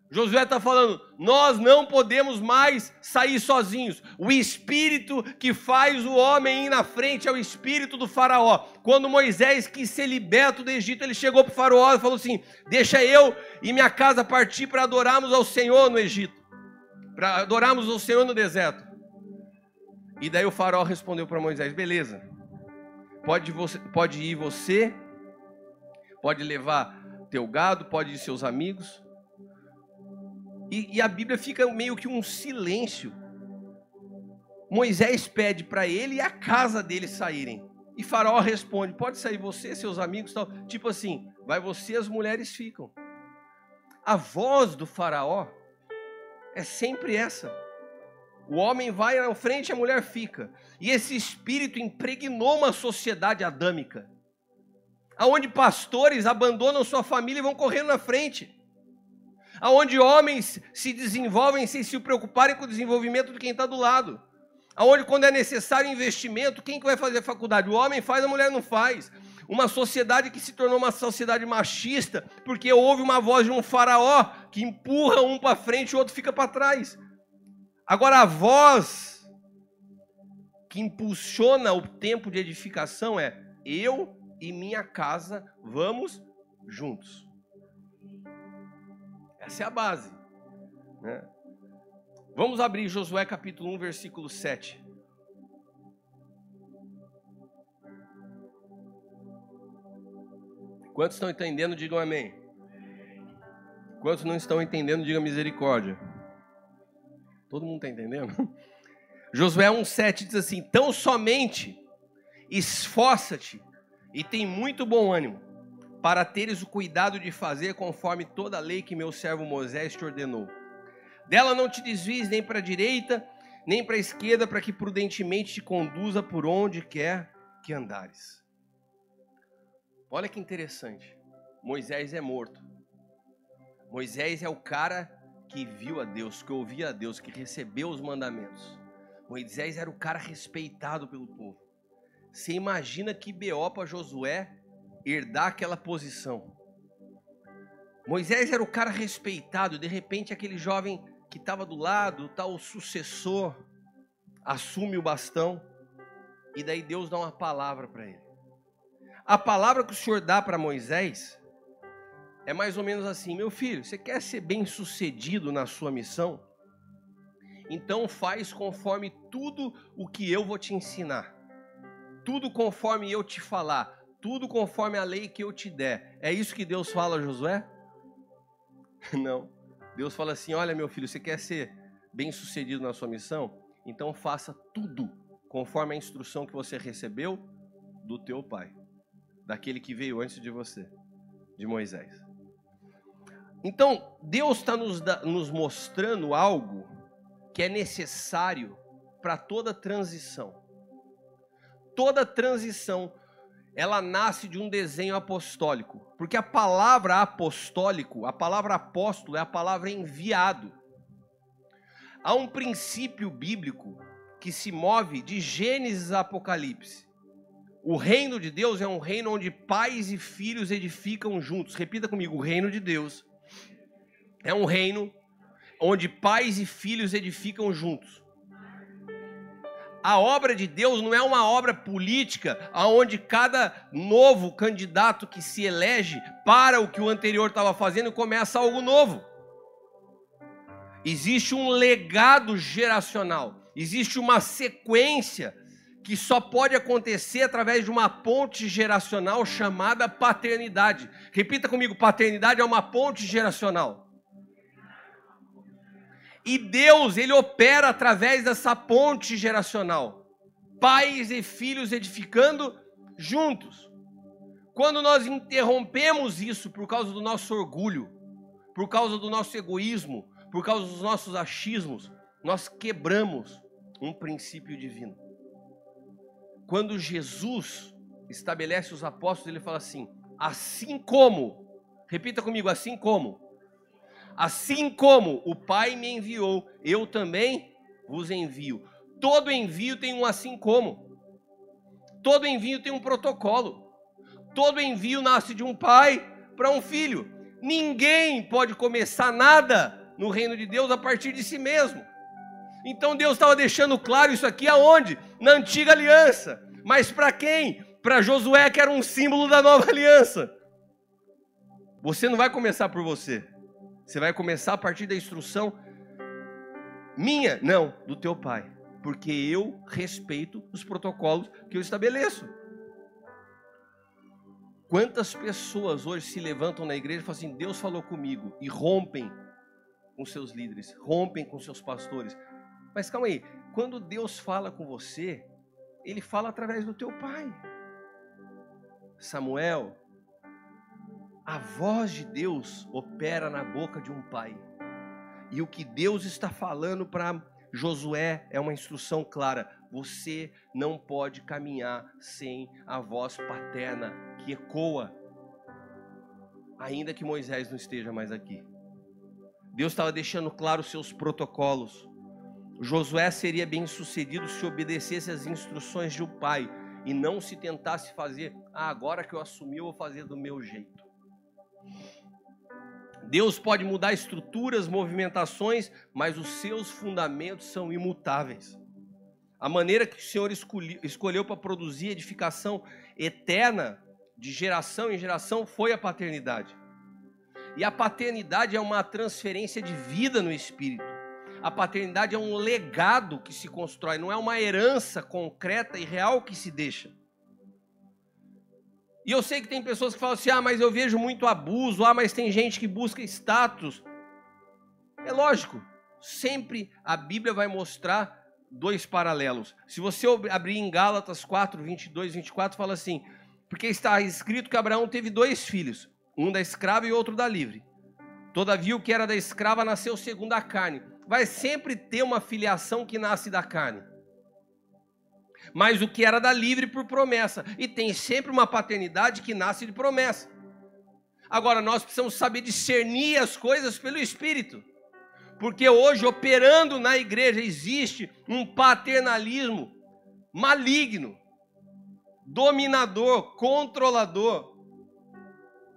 Josué está falando, nós não podemos mais sair sozinhos. O espírito que faz o homem ir na frente é o espírito do faraó. Quando Moisés quis ser liberto do Egito, ele chegou para o faraó e falou assim, deixa eu e minha casa partir para adorarmos ao Senhor no Egito, para adorarmos ao Senhor no deserto. E daí o faraó respondeu para Moisés, beleza, pode ir você, pode levar teu gado, pode ir seus amigos. E a Bíblia fica meio que um silêncio. Moisés pede para ele e a casa dele saírem. E Faraó responde, pode sair você, seus amigos, tal. Tipo assim, vai você, as mulheres ficam. A voz do Faraó é sempre essa. O homem vai na frente e a mulher fica. E esse espírito impregnou uma sociedade adâmica, aonde pastores abandonam sua família e vão correndo na frente. Aonde homens se desenvolvem sem se preocuparem com o desenvolvimento de quem está do lado. Aonde quando é necessário investimento, quem que vai fazer a faculdade? O homem faz, a mulher não faz. Uma sociedade que se tornou uma sociedade machista, porque houve uma voz de um faraó que empurra um para frente e o outro fica para trás. Agora a voz que impulsiona o tempo de edificação é, eu e minha casa vamos juntos. Essa é a base, né? Vamos abrir Josué capítulo 1, versículo 7. Quantos estão entendendo, digam amém. Quantos não estão entendendo, digam misericórdia. Todo mundo está entendendo? Josué 1,7 diz assim, tão somente esforça-te e tem muito bom ânimo, para teres o cuidado de fazer conforme toda a lei que meu servo Moisés te ordenou. Dela não te desvies nem para a direita, nem para a esquerda, para que prudentemente te conduza por onde quer que andares. Olha que interessante. Moisés é morto. Moisés é o cara que viu a Deus, que ouvia a Deus, que recebeu os mandamentos. Moisés era o cara respeitado pelo povo. Você imagina que BO para Josué herdar aquela posição. Moisés era o cara respeitado, de repente aquele jovem que estava do lado, o sucessor, assume o bastão, e daí Deus dá uma palavra para ele. A palavra que o Senhor dá para Moisés é mais ou menos assim, meu filho, você quer ser bem sucedido na sua missão? Então faz conforme tudo o que eu vou te ensinar, tudo conforme eu te falar, tudo conforme a lei que eu te der. É isso que Deus fala a Josué? Não. Deus fala assim, olha meu filho, você quer ser bem sucedido na sua missão? Então faça tudo conforme a instrução que você recebeu do teu pai, daquele que veio antes de você, de Moisés. Então Deus está nos mostrando algo que é necessário para toda transição. Toda transição, ela nasce de um desenho apostólico, porque a palavra apostólico, a palavra apóstolo é a palavra enviado. Há um princípio bíblico que se move de Gênesis a Apocalipse. O reino de Deus é um reino onde pais e filhos edificam juntos. Repita comigo, o reino de Deus é um reino onde pais e filhos edificam juntos. A obra de Deus não é uma obra política, onde cada novo candidato que se elege para o que o anterior estava fazendo e começa algo novo. Existe um legado geracional, existe uma sequência que só pode acontecer através de uma ponte geracional chamada paternidade. Repita comigo, paternidade é uma ponte geracional. E Deus, Ele opera através dessa ponte geracional. Pais e filhos edificando juntos. Quando nós interrompemos isso por causa do nosso orgulho, por causa do nosso egoísmo, por causa dos nossos achismos, nós quebramos um princípio divino. Quando Jesus estabelece os apóstolos, Ele fala assim, assim como, repita comigo, assim como o Pai me enviou, eu também vos envio. Todo envio tem um assim como. Todo envio tem um protocolo. Todo envio nasce de um pai para um filho. Ninguém pode começar nada no reino de Deus a partir de si mesmo. Então Deus estava deixando claro isso aqui aonde? Na antiga aliança. Mas para quem? Para Josué, que era um símbolo da nova aliança. Você não vai começar por você. Você vai começar a partir da instrução minha, não, do teu pai. Porque eu respeito os protocolos que eu estabeleço. Quantas pessoas hoje se levantam na igreja e falam assim, Deus falou comigo, e rompem com seus líderes, rompem com seus pastores. Mas calma aí, quando Deus fala com você, Ele fala através do teu pai. Samuel, a voz de Deus opera na boca de um pai. E o que Deus está falando para Josué é uma instrução clara. Você não pode caminhar sem a voz paterna que ecoa, ainda que Moisés não esteja mais aqui. Deus estava deixando claro os seus protocolos. Josué seria bem sucedido se obedecesse às instruções de um pai e não se tentasse fazer, agora que eu assumi eu vou fazer do meu jeito. Deus pode mudar estruturas, movimentações, mas os seus fundamentos são imutáveis. A maneira que o Senhor escolheu para produzir edificação eterna, de geração em geração, foi a paternidade. E a paternidade é uma transferência de vida no Espírito. A paternidade é um legado que se constrói, não é uma herança concreta e real que se deixa. E eu sei que tem pessoas que falam assim, mas eu vejo muito abuso, mas tem gente que busca status. É lógico, sempre a Bíblia vai mostrar dois paralelos. Se você abrir em Gálatas 4, 22, 24, fala assim, porque está escrito que Abraão teve 2 filhos, um da escrava e outro da livre. Todavia o que era da escrava nasceu segundo a carne. Vai sempre ter uma filiação que nasce da carne. Mas o que era da livre por promessa. E tem sempre uma paternidade que nasce de promessa. Agora nós precisamos saber discernir as coisas pelo Espírito. Porque hoje, operando na igreja, existe um paternalismo maligno, dominador, controlador.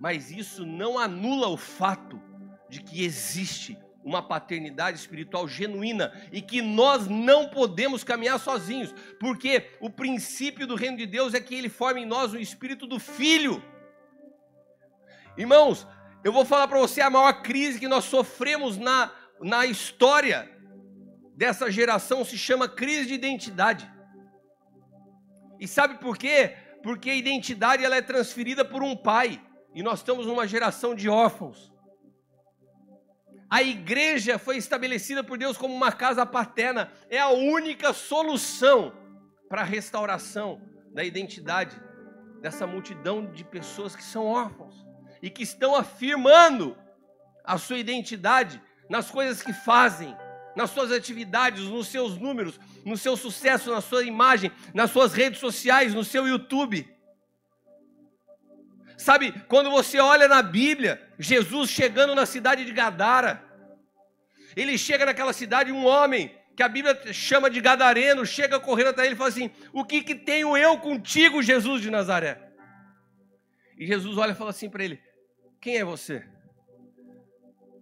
Mas isso não anula o fato de que existe uma paternidade espiritual genuína e que nós não podemos caminhar sozinhos, porque o princípio do reino de Deus é que Ele forma em nós o espírito do Filho. Irmãos, eu vou falar para você a maior crise que nós sofremos na história dessa geração se chama crise de identidade. E sabe por quê? Porque a identidade ela é transferida por um pai e nós estamos numa geração de órfãos. A igreja foi estabelecida por Deus como uma casa paterna. É a única solução para a restauração da identidade dessa multidão de pessoas que são órfãos e que estão afirmando a sua identidade nas coisas que fazem, nas suas atividades, nos seus números, no seu sucesso, na sua imagem, nas suas redes sociais, no seu YouTube. Sabe, quando você olha na Bíblia, Jesus chegando na cidade de Gadara, ele chega naquela cidade, um homem que a Bíblia chama de gadareno, chega correndo até ele e fala assim, o que tenho eu contigo, Jesus de Nazaré? E Jesus olha e fala assim para ele, quem é você?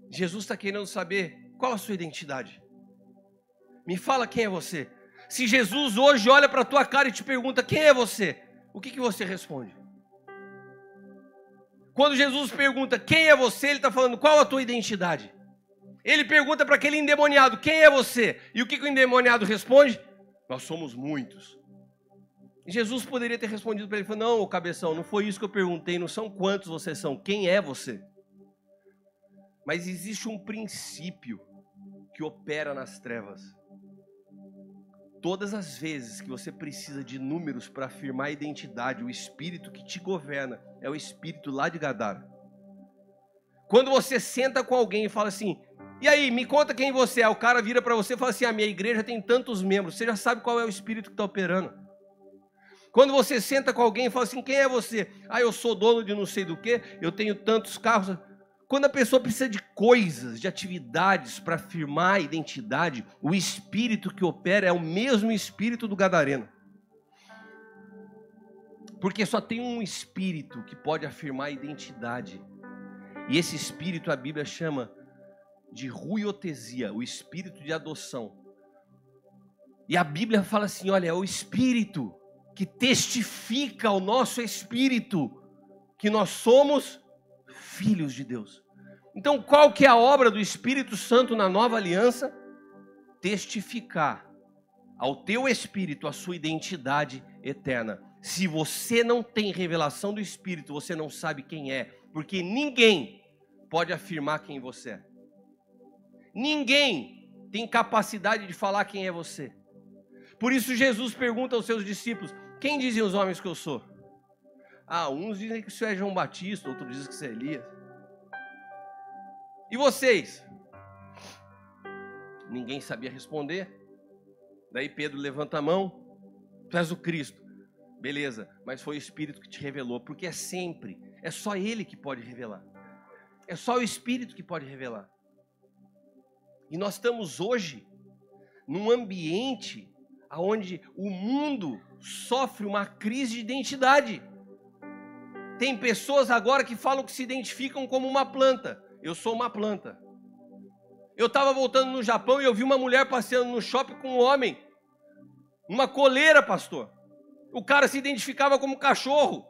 Jesus está querendo saber qual a sua identidade. Me fala quem é você. Se Jesus hoje olha para a tua cara e te pergunta quem é você, o que você responde? Quando Jesus pergunta quem é você, ele está falando qual a tua identidade. Ele pergunta para aquele endemoniado, quem é você? E o que o endemoniado responde? Nós somos muitos. E Jesus poderia ter respondido para ele, não, cabeção, não foi isso que eu perguntei, não são quantos vocês são, quem é você? Mas existe um princípio que opera nas trevas. Todas as vezes que você precisa de números para afirmar a identidade, o espírito que te governa é o espírito lá de Gadara. Quando você senta com alguém e fala assim, e aí, me conta quem você é, o cara vira para você e fala assim, a minha igreja tem tantos membros, você já sabe qual é o espírito que está operando. Quando você senta com alguém e fala assim, quem é você? Eu sou dono de não sei do que, eu tenho tantos carros. Quando a pessoa precisa de coisas, de atividades para afirmar a identidade, o espírito que opera é o mesmo espírito do gadareno. Porque só tem um espírito que pode afirmar a identidade. E esse espírito a Bíblia chama de ruiotesia, o espírito de adoção. E a Bíblia fala assim, olha, é o espírito que testifica ao nosso espírito que nós somos filhos de Deus. Então, qual que é a obra do Espírito Santo na nova aliança? Testificar ao teu espírito a sua identidade eterna. Se você não tem revelação do Espírito, você não sabe quem é, porque ninguém pode afirmar quem você é. Ninguém tem capacidade de falar quem é você. Por isso Jesus pergunta aos seus discípulos, quem dizem os homens que eu sou? Uns dizem que o senhor é João Batista, outros dizem que você é Elias. E vocês? Ninguém sabia responder. Daí Pedro levanta a mão, tu és o Cristo. Beleza, mas foi o Espírito que te revelou, porque é só Ele que pode revelar. É só o Espírito que pode revelar. E nós estamos hoje num ambiente onde o mundo sofre uma crise de identidade. Tem pessoas agora que falam que se identificam como uma planta. Eu sou uma planta. Eu estava voltando no Japão e eu vi uma mulher passeando no shopping com um homem. Uma coleira, pastor. O cara se identificava como cachorro.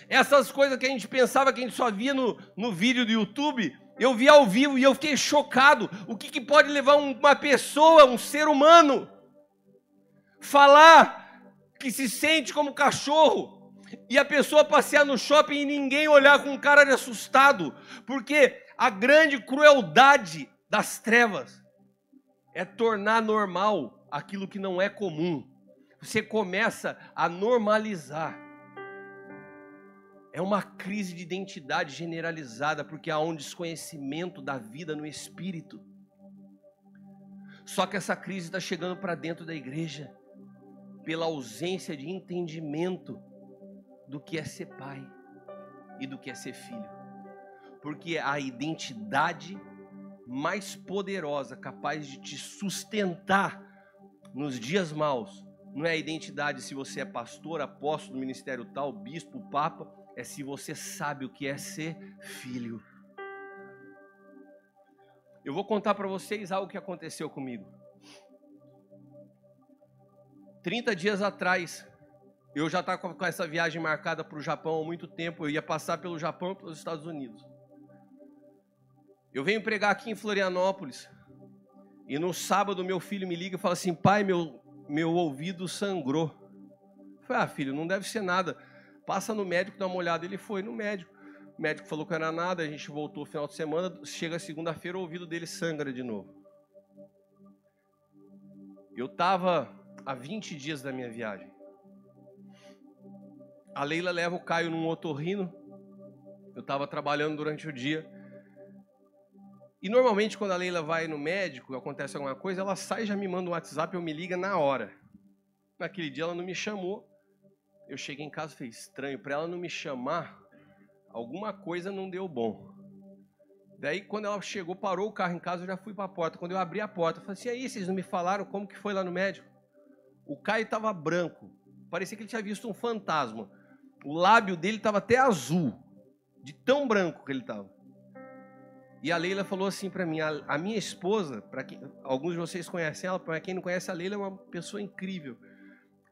Essas coisas que a gente pensava que a gente só via no vídeo do YouTube, eu vi ao vivo e eu fiquei chocado. O que pode levar uma pessoa, um ser humano, falar que se sente como cachorro? E a pessoa passear no shopping e ninguém olhar com cara de assustado, porque a grande crueldade das trevas é tornar normal aquilo que não é comum. Você começa a normalizar. É uma crise de identidade generalizada, porque há um desconhecimento da vida no espírito. Só que essa crise está chegando para dentro da igreja, pela ausência de entendimento do que é ser pai e do que é ser filho. Porque a identidade mais poderosa, capaz de te sustentar nos dias maus, não é a identidade se você é pastor, apóstolo, ministério tal, bispo, papa, é se você sabe o que é ser filho. Eu vou contar para vocês algo que aconteceu comigo. 30 dias atrás, eu já estava com essa viagem marcada para o Japão há muito tempo. Eu ia passar pelo Japão e pelos Estados Unidos. Eu venho pregar aqui em Florianópolis. E no sábado meu filho me liga e fala assim, pai, meu ouvido sangrou. Eu falei, filho, não deve ser nada. Passa no médico, dá uma olhada. Ele foi no médico. O médico falou que não era nada. A gente voltou no final de semana. Chega segunda-feira, o ouvido dele sangra de novo. Eu estava há 20 dias da minha viagem. A Leila leva o Caio num otorrino. Eu estava trabalhando durante o dia. E normalmente quando a Leila vai no médico, acontece alguma coisa, ela sai e já me manda um WhatsApp, eu me liga na hora. Naquele dia ela não me chamou. Eu cheguei em casa e falei, estranho, para ela não me chamar, alguma coisa não deu bom. Daí quando ela chegou, parou o carro em casa, eu já fui para a porta. Quando eu abri a porta, eu falei assim, aí, vocês não me falaram como que foi lá no médico? O Caio estava branco, parecia que ele tinha visto um fantasma. O lábio dele estava até azul, de tão branco que ele estava. E a Leila falou assim para mim, a minha esposa, para quem alguns de vocês conhecem ela, para quem não conhece, a Leila é uma pessoa incrível.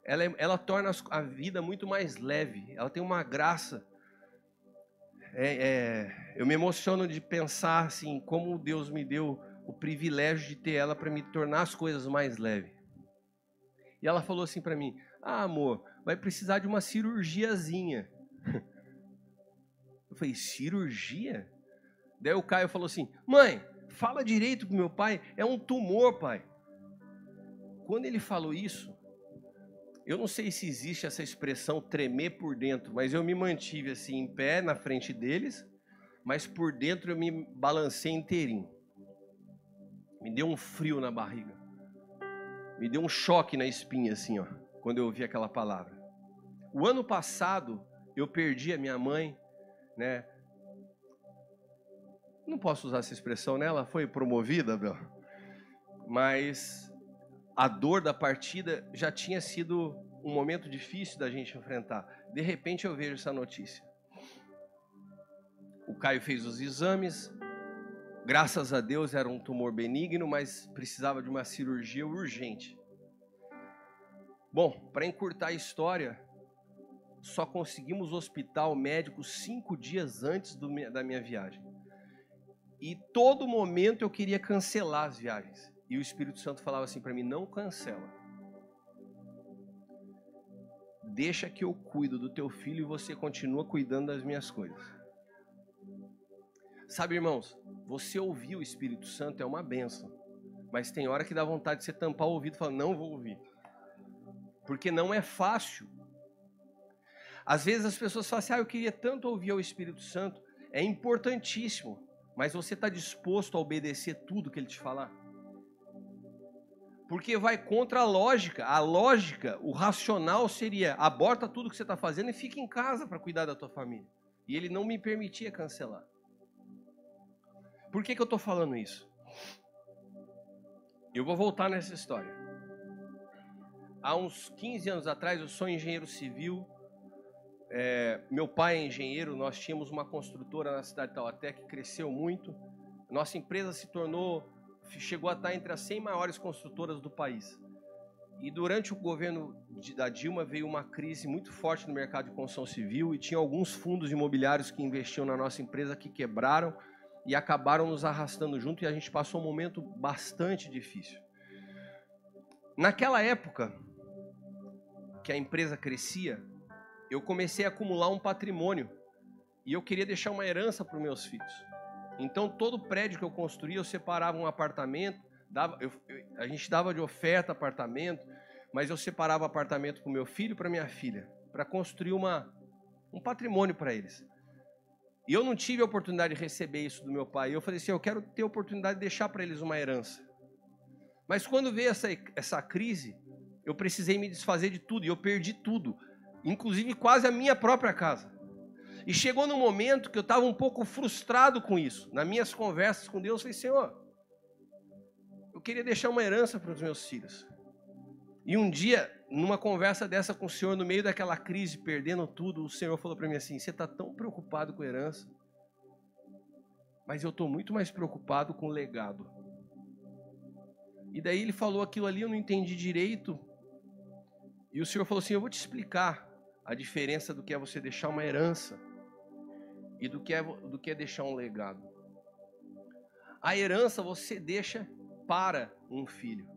Ela torna a vida muito mais leve, ela tem uma graça. Eu me emociono de pensar assim, como Deus me deu o privilégio de ter ela para me tornar as coisas mais leves. E ela falou assim para mim, amor, vai precisar de uma cirurgiazinha. Eu falei, cirurgia? Daí o Caio falou assim, mãe, fala direito pro meu pai, é um tumor, pai. Quando ele falou isso, eu não sei se existe essa expressão tremer por dentro, mas eu me mantive assim em pé na frente deles, mas por dentro eu me balancei inteirinho. Me deu um frio na barriga. Me deu um choque na espinha assim, ó, quando eu ouvi aquela palavra. O ano passado eu perdi a minha mãe, né? Não posso usar essa expressão, né? Ela foi promovida, Bel. Mas a dor da partida já tinha sido um momento difícil da gente enfrentar. De repente eu vejo essa notícia. O Caio fez os exames. Graças a Deus era um tumor benigno, mas precisava de uma cirurgia urgente. Bom, para encurtar a história, só conseguimos hospital médico 5 dias antes da minha viagem. E todo momento eu queria cancelar as viagens. E o Espírito Santo falava assim para mim, não cancela. Deixa que eu cuido do teu filho e você continua cuidando das minhas coisas. Sabe, irmãos, você ouvir o Espírito Santo é uma bênção. Mas tem hora que dá vontade de você tampar o ouvido e falar, não vou ouvir. Porque não é fácil. Às vezes as pessoas falam assim, eu queria tanto ouvir o Espírito Santo. É importantíssimo. Mas você está disposto a obedecer tudo que ele te falar? Porque vai contra a lógica. A lógica, o racional seria, aborta tudo que você está fazendo e fica em casa para cuidar da tua família. E ele não me permitia cancelar. Por que eu estou falando isso? Eu vou voltar nessa história. Há uns 15 anos atrás, eu sou engenheiro civil. Meu pai é engenheiro, nós tínhamos uma construtora na cidade de Taubaté que cresceu muito. Nossa empresa chegou a estar entre as 100 maiores construtoras do país. E durante o governo da Dilma veio uma crise muito forte no mercado de construção civil e tinha alguns fundos imobiliários que investiam na nossa empresa que quebraram e acabaram nos arrastando junto e a gente passou um momento bastante difícil. Naquela época que a empresa crescia, eu comecei a acumular um patrimônio e eu queria deixar uma herança para os meus filhos. Então, todo prédio que eu construía, eu separava um apartamento, a gente dava de oferta apartamento, mas eu separava apartamento para o meu filho e para minha filha, para construir um patrimônio para eles. E eu não tive a oportunidade de receber isso do meu pai. Eu falei assim, eu quero ter a oportunidade de deixar para eles uma herança. Mas quando veio essa crise, eu precisei me desfazer de tudo, e eu perdi tudo. Inclusive quase a minha própria casa. E chegou num momento que eu estava um pouco frustrado com isso. Nas minhas conversas com Deus, eu falei, Senhor, eu queria deixar uma herança para os meus filhos. E um dia, numa conversa dessa com o Senhor, no meio daquela crise, perdendo tudo, o Senhor falou para mim assim, você está tão preocupado com herança, mas eu estou muito mais preocupado com o legado. E daí ele falou aquilo ali, eu não entendi direito. E o Senhor falou assim, eu vou te explicar a diferença do que é você deixar uma herança e do que é deixar um legado. A herança você deixa para um filho.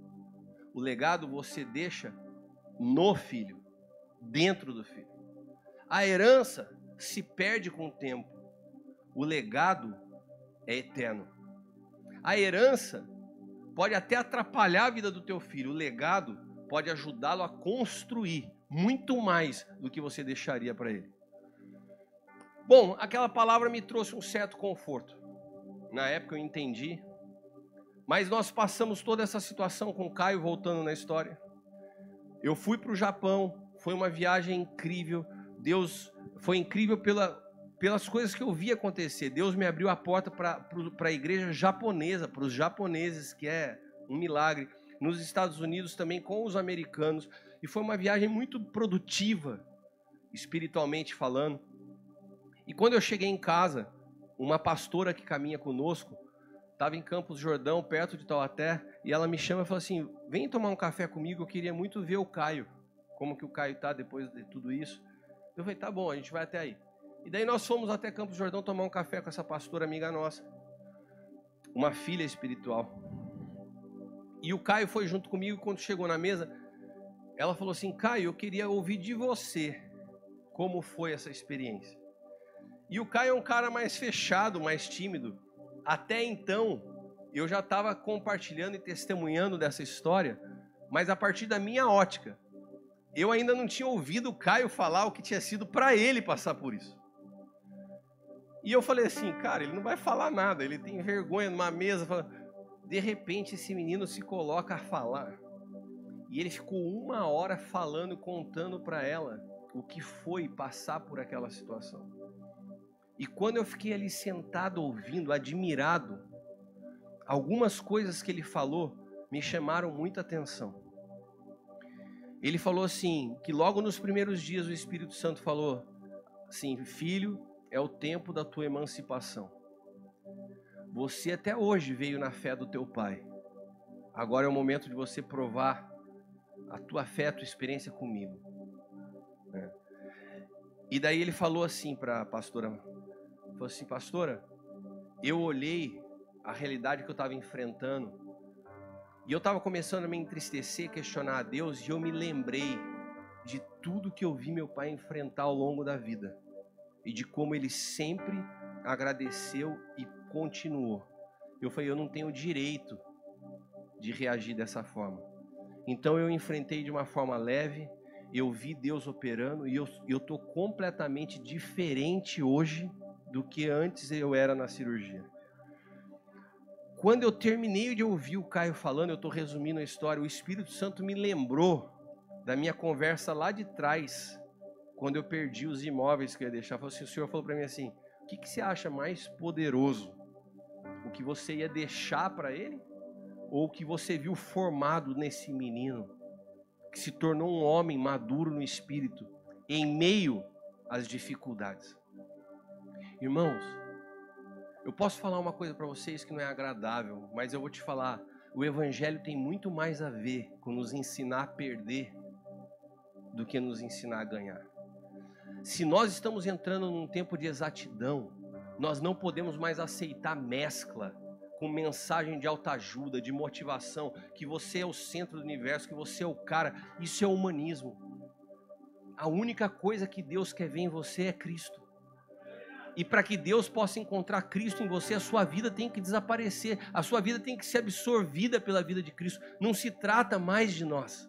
O legado você deixa no filho, dentro do filho. A herança se perde com o tempo. O legado é eterno. A herança pode até atrapalhar a vida do teu filho. O legado pode ajudá-lo a construir muito mais do que você deixaria para ele. Bom, aquela palavra me trouxe um certo conforto. Na época eu entendi. Mas nós passamos toda essa situação com o Caio, voltando na história. Eu fui para o Japão, foi uma viagem incrível. Deus foi incrível pelas coisas que eu vi acontecer. Deus me abriu a porta para a igreja japonesa, para os japoneses, que é um milagre. Nos Estados Unidos também com os americanos. E foi uma viagem muito produtiva, espiritualmente falando. E quando eu cheguei em casa, uma pastora que caminha conosco, estava em Campos Jordão, perto de Taubaté, e ela me chama e falou assim, vem tomar um café comigo, eu queria muito ver o Caio, como que o Caio está depois de tudo isso. Eu falei, tá bom, a gente vai até aí. E daí nós fomos até Campos Jordão tomar um café com essa pastora amiga nossa, uma filha espiritual. E o Caio foi junto comigo, e quando chegou na mesa, ela falou assim, Caio, eu queria ouvir de você como foi essa experiência. E o Caio é um cara mais fechado, mais tímido. Até então, eu já estava compartilhando e testemunhando dessa história, mas a partir da minha ótica. Eu ainda não tinha ouvido o Caio falar o que tinha sido para ele passar por isso. E eu falei assim, cara, ele não vai falar nada, ele tem vergonha numa mesa. De repente, esse menino se coloca a falar. E ele ficou 1 hora falando, contando para ela o que foi passar por aquela situação. E quando eu fiquei ali sentado ouvindo, admirado, algumas coisas que ele falou me chamaram muita atenção. Ele falou assim, que logo nos primeiros dias o Espírito Santo falou assim, filho, é o tempo da tua emancipação. Você até hoje veio na fé do teu pai. Agora é o momento de você provar a tua fé, a tua experiência comigo. E daí ele falou assim para a pastora, falou assim, pastora, eu olhei a realidade que eu estava enfrentando e eu estava começando a me entristecer, questionar a Deus, e eu me lembrei de tudo que eu vi meu pai enfrentar ao longo da vida e de como ele sempre agradeceu e continuou. Eu falei, eu não tenho direito de reagir dessa forma. Então eu enfrentei de uma forma leve, eu vi Deus operando e eu estou completamente diferente hoje do que antes eu era na cirurgia. Quando eu terminei de ouvir o Caio falando, eu estou resumindo a história, o Espírito Santo me lembrou da minha conversa lá de trás, quando eu perdi os imóveis que eu ia deixar. O Senhor falou para mim assim, o que você acha mais poderoso? O que você ia deixar para ele? Ou o que você viu formado nesse menino, que se tornou um homem maduro no espírito, em meio às dificuldades? Irmãos, eu posso falar uma coisa para vocês que não é agradável, mas eu vou te falar, o evangelho tem muito mais a ver com nos ensinar a perder do que nos ensinar a ganhar. Se nós estamos entrando num tempo de exatidão, nós não podemos mais aceitar mescla com mensagem de autoajuda, de motivação, que você é o centro do universo, que você é o cara. Isso é humanismo. A única coisa que Deus quer ver em você é Cristo. E para que Deus possa encontrar Cristo em você, a sua vida tem que desaparecer, a sua vida tem que ser absorvida pela vida de Cristo. Não se trata mais de nós.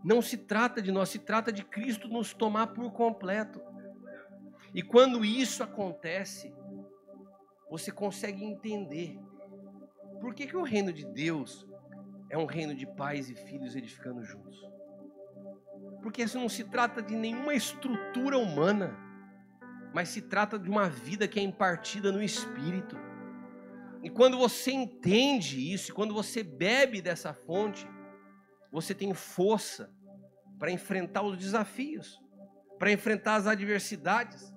Não se trata de nós, se trata de Cristo nos tomar por completo. E quando isso acontece, você consegue entender por que o reino de Deus é um reino de pais e filhos edificando juntos. Porque isso não se trata de nenhuma estrutura humana, mas se trata de uma vida que é impartida no Espírito. E quando você entende isso, quando você bebe dessa fonte, você tem força para enfrentar os desafios, para enfrentar as adversidades.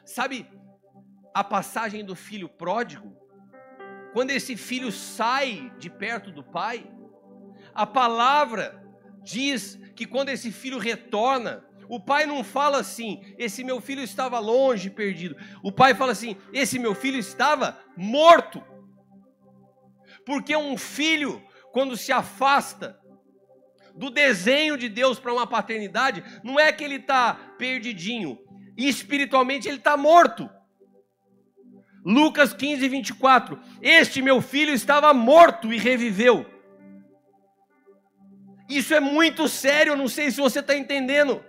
Sabe a passagem do filho pródigo? Quando esse filho sai de perto do pai, a palavra diz que quando esse filho retorna, o pai não fala assim, esse meu filho estava longe, perdido. O pai fala assim, esse meu filho estava morto. Porque um filho, quando se afasta do desenho de Deus para uma paternidade, não é que ele está perdidinho, espiritualmente ele está morto. Lucas 15, 24, este meu filho estava morto e reviveu. Isso é muito sério, eu não sei se você está entendendo.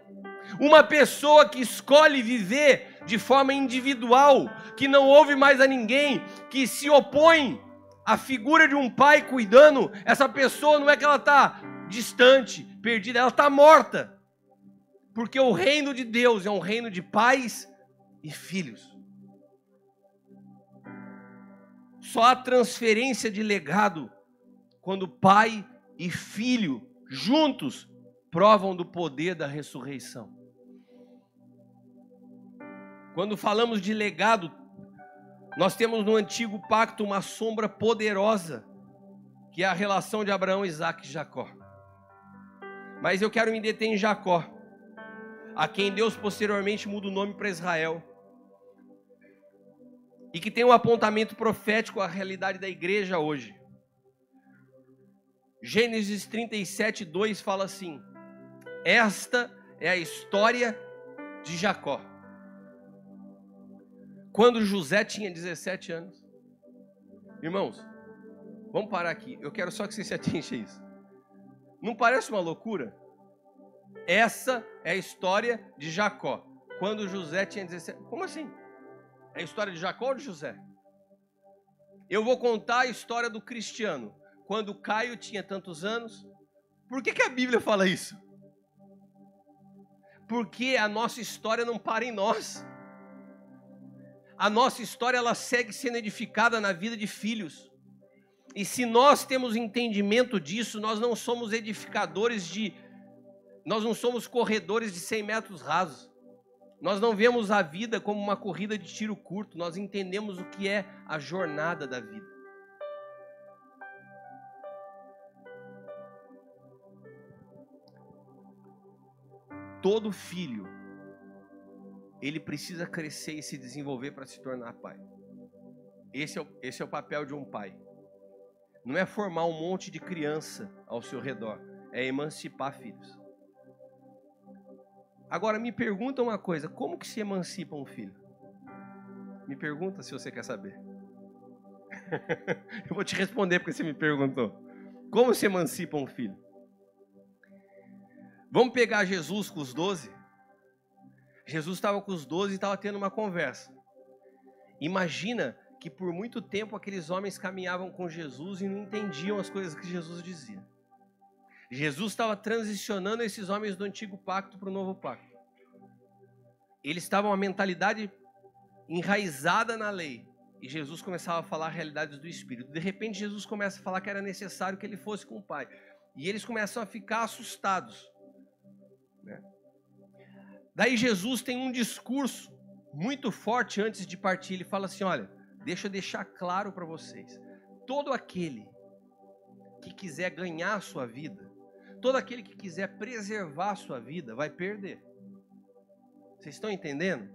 Uma pessoa que escolhe viver de forma individual, que não ouve mais a ninguém, que se opõe à figura de um pai cuidando, essa pessoa não é que ela está distante, perdida, ela está morta. Porque o reino de Deus é um reino de pais e filhos. Só há transferência de legado quando pai e filho juntos provam do poder da ressurreição. Quando falamos de legado, nós temos no antigo pacto uma sombra poderosa, que é a relação de Abraão, Isaac e Jacó. Mas eu quero me deter em Jacó, a quem Deus posteriormente muda o nome para Israel, e que tem um apontamento profético à realidade da igreja hoje. Gênesis 37, 2 fala assim, esta é a história de Jacó. Quando José tinha 17 anos. Irmãos, vamos parar aqui. Eu quero só que você se atinja a isso. Não parece uma loucura? Essa é a história de Jacó. Quando José tinha 17... Como assim? É a história de Jacó ou de José? Eu vou contar a história do Cristiano. Quando Caio tinha tantos anos. Por que a Bíblia fala isso? Porque a nossa história não para em nós. A nossa história, ela segue sendo edificada na vida de filhos. E se nós temos entendimento disso, nós não somos edificadores nós não somos corredores de 100 metros rasos. Nós não vemos a vida como uma corrida de tiro curto, nós entendemos o que é a jornada da vida. Todo filho, ele precisa crescer e se desenvolver para se tornar pai. Esse é o papel de um pai. Não é formar um monte de criança ao seu redor, é emancipar filhos. Agora me pergunta uma coisa, como que se emancipa um filho? Me pergunta se você quer saber. Eu vou te responder porque você me perguntou. Como se emancipa um filho? Vamos pegar Jesus com os 12? Jesus estava com os 12 e estava tendo uma conversa. Imagina que por muito tempo aqueles homens caminhavam com Jesus e não entendiam as coisas que Jesus dizia. Jesus estava transicionando esses homens do antigo pacto para o novo pacto. Eles estavam com a mentalidade enraizada na lei. E Jesus começava a falar realidades do Espírito. De repente Jesus começa a falar que era necessário que ele fosse com o Pai. E eles começam a ficar assustados. Daí Jesus tem um discurso muito forte antes de partir. Ele fala assim, olha, deixa eu deixar claro para vocês. Todo aquele que quiser ganhar a sua vida, todo aquele que quiser preservar a sua vida, vai perder. Vocês estão entendendo?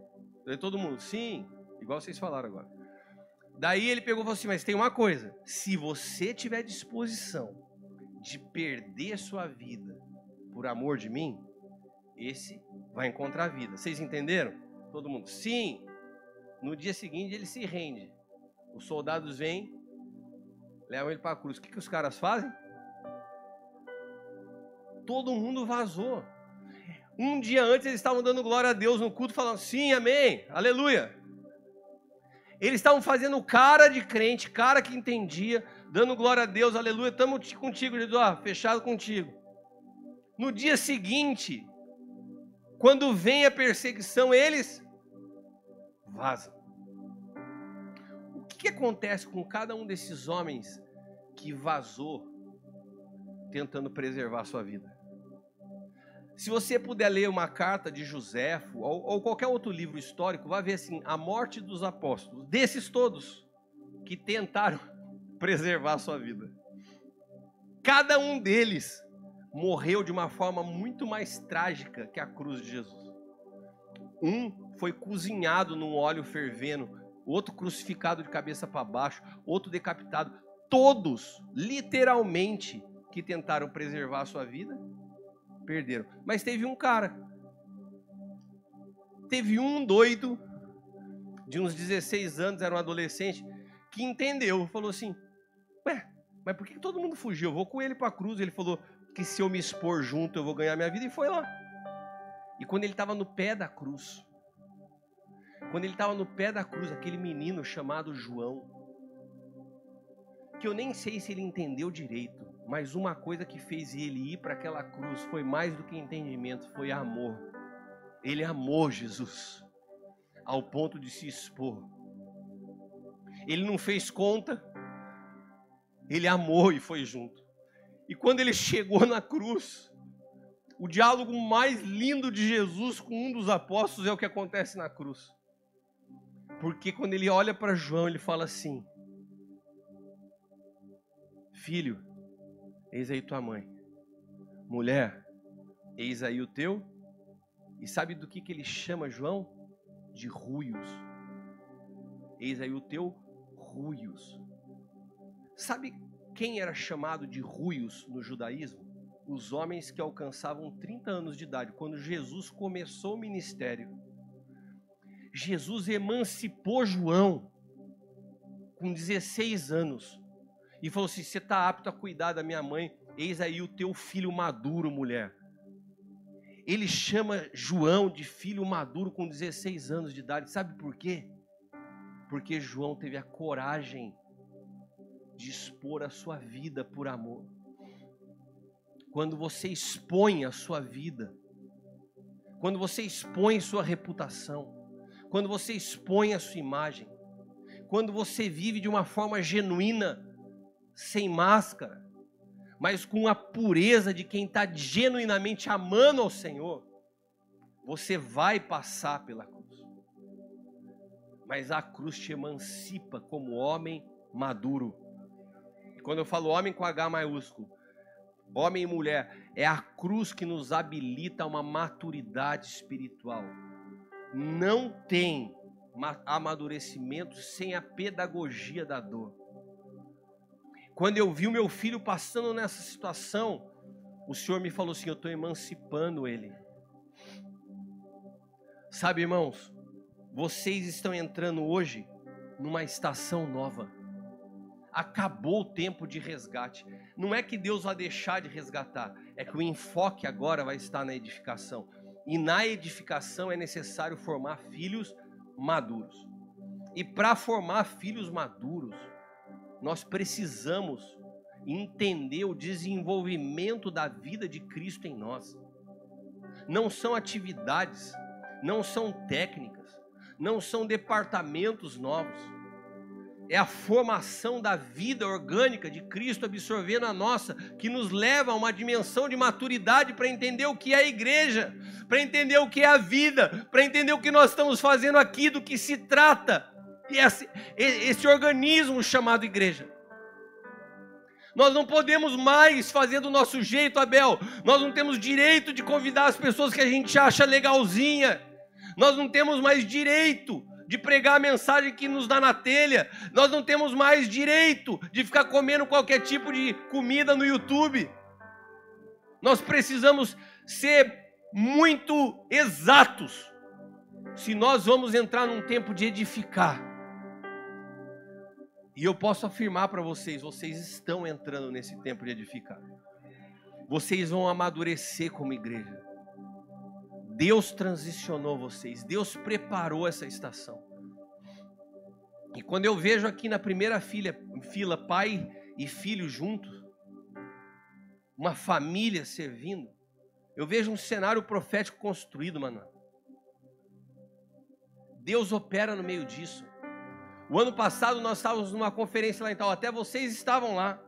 Daí todo mundo, sim, igual vocês falaram agora. Daí ele pegou e falou assim, mas tem uma coisa, se você tiver disposição de perder sua vida por amor de mim, esse vai encontrar a vida. Vocês entenderam? Todo mundo, sim. No dia seguinte ele se rende. Os soldados vêm, levam ele para a cruz. O que os caras fazem? Todo mundo vazou. Um dia antes eles estavam dando glória a Deus no culto, falando sim, amém, aleluia. Eles estavam fazendo cara de crente, cara que entendia, dando glória a Deus, aleluia, estamos contigo, Jesus, fechado contigo. No dia seguinte, quando vem a perseguição, eles vazam. O que acontece com cada um desses homens que vazou tentando preservar a sua vida? Se você puder ler uma carta de Joséfo ou qualquer outro livro histórico, vai ver assim, a morte dos apóstolos, desses todos que tentaram preservar a sua vida. Cada um deles morreu de uma forma muito mais trágica que a cruz de Jesus. Um foi cozinhado num óleo fervendo, outro crucificado de cabeça para baixo, outro decapitado. Todos, literalmente, que tentaram preservar a sua vida, perderam. Mas teve um cara, teve um doido, de uns 16 anos, era um adolescente, que entendeu, falou assim, mas por que todo mundo fugiu? Eu vou com ele para a cruz. Ele falou que se eu me expor junto, eu vou ganhar minha vida, e foi lá. E quando ele estava no pé da cruz, aquele menino chamado João, que eu nem sei se ele entendeu direito, mas uma coisa que fez ele ir para aquela cruz foi mais do que entendimento, foi amor. Ele amou Jesus ao ponto de se expor. Ele não fez conta, ele amou e foi junto. E quando ele chegou na cruz, o diálogo mais lindo de Jesus com um dos apóstolos é o que acontece na cruz. Porque quando ele olha para João, ele fala assim, filho, eis aí tua mãe. Mulher, eis aí o teu. E sabe do que ele chama João? De Ruios. Eis aí o teu Ruios. Sabe quem era chamado de Ruios no judaísmo? Os homens que alcançavam 30 anos de idade. Quando Jesus começou o ministério, Jesus emancipou João com 16 anos. E falou assim, você está apto a cuidar da minha mãe, eis aí o teu filho maduro, mulher. Ele chama João de filho maduro com 16 anos de idade. Sabe por quê? Porque João teve a coragem de expor a sua vida por amor. Quando você expõe a sua vida, quando você expõe sua reputação, quando você expõe a sua imagem, quando você vive de uma forma genuína, sem máscara, mas com a pureza de quem está genuinamente amando ao Senhor, Você vai passar pela cruz. Mas a cruz te emancipa como homem maduro. E quando eu falo homem com H maiúsculo, homem e mulher, é a cruz que nos habilita a uma maturidade espiritual. Não tem amadurecimento sem a pedagogia da dor. Quando eu vi o meu filho passando nessa situação, o Senhor me falou assim: eu estou emancipando ele. Sabe, irmãos, vocês estão entrando hoje numa estação nova. Acabou o tempo de resgate. Não é que Deus vai deixar de resgatar, é que o enfoque agora vai estar na edificação. E na edificação é necessário formar filhos maduros. E para formar filhos maduros, nós precisamos entender o desenvolvimento da vida de Cristo em nós. Não são atividades, não são técnicas, não são departamentos novos. É a formação da vida orgânica de Cristo absorvendo a nossa, que nos leva a uma dimensão de maturidade para entender o que é a igreja, para entender o que é a vida, para entender o que nós estamos fazendo aqui, do que se trata esse organismo chamado igreja. Nós não podemos mais fazer do nosso jeito, Abel. Nós não temos direito de convidar as pessoas que a gente acha legalzinha. Nós não temos mais direito de pregar a mensagem que nos dá na telha. Nós não temos mais direito de ficar comendo qualquer tipo de comida no YouTube. Nós precisamos ser muito exatos se nós vamos entrar num tempo de edificar. E eu posso afirmar para vocês, vocês estão entrando nesse tempo de edificar. Vocês vão amadurecer como igreja. Deus transicionou vocês, Deus preparou essa estação. E quando eu vejo aqui na primeira fila pai e filho juntos, uma família servindo, eu vejo um cenário profético construído, mano. Deus opera no meio disso. O ano passado nós estávamos numa conferência lá em Taubaté, vocês estavam lá.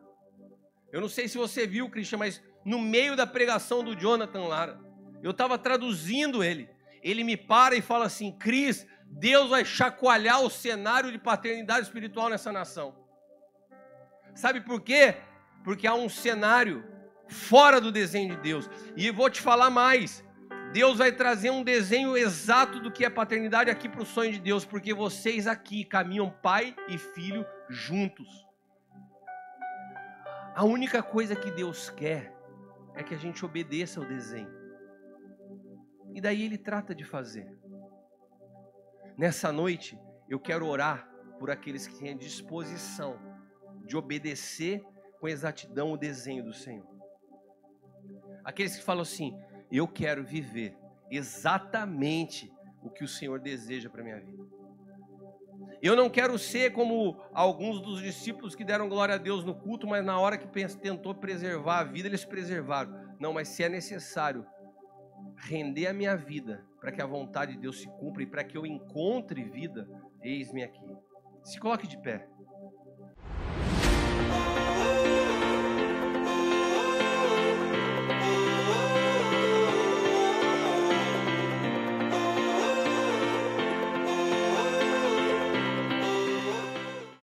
Eu não sei se você viu, Christian, mas no meio da pregação do Jonathan Lara, eu estava traduzindo ele. Ele me para e fala assim: Cris, Deus vai chacoalhar o cenário de paternidade espiritual nessa nação. Sabe por quê? Porque há um cenário fora do desenho de Deus. E vou te falar mais. Deus vai trazer um desenho exato do que é paternidade aqui para o sonho de Deus. Porque vocês aqui caminham pai e filho juntos. A única coisa que Deus quer é que a gente obedeça ao desenho. E daí Ele trata de fazer. Nessa noite, eu quero orar por aqueles que têm a disposição de obedecer com exatidão o desenho do Senhor. Aqueles que falam assim: eu quero viver exatamente o que o Senhor deseja para a minha vida. Eu não quero ser como alguns dos discípulos que deram glória a Deus no culto, mas na hora que tentou preservar a vida, eles preservaram. Não, mas se é necessário render a minha vida para que a vontade de Deus se cumpra e para que eu encontre vida, eis-me aqui. Se coloque de pé.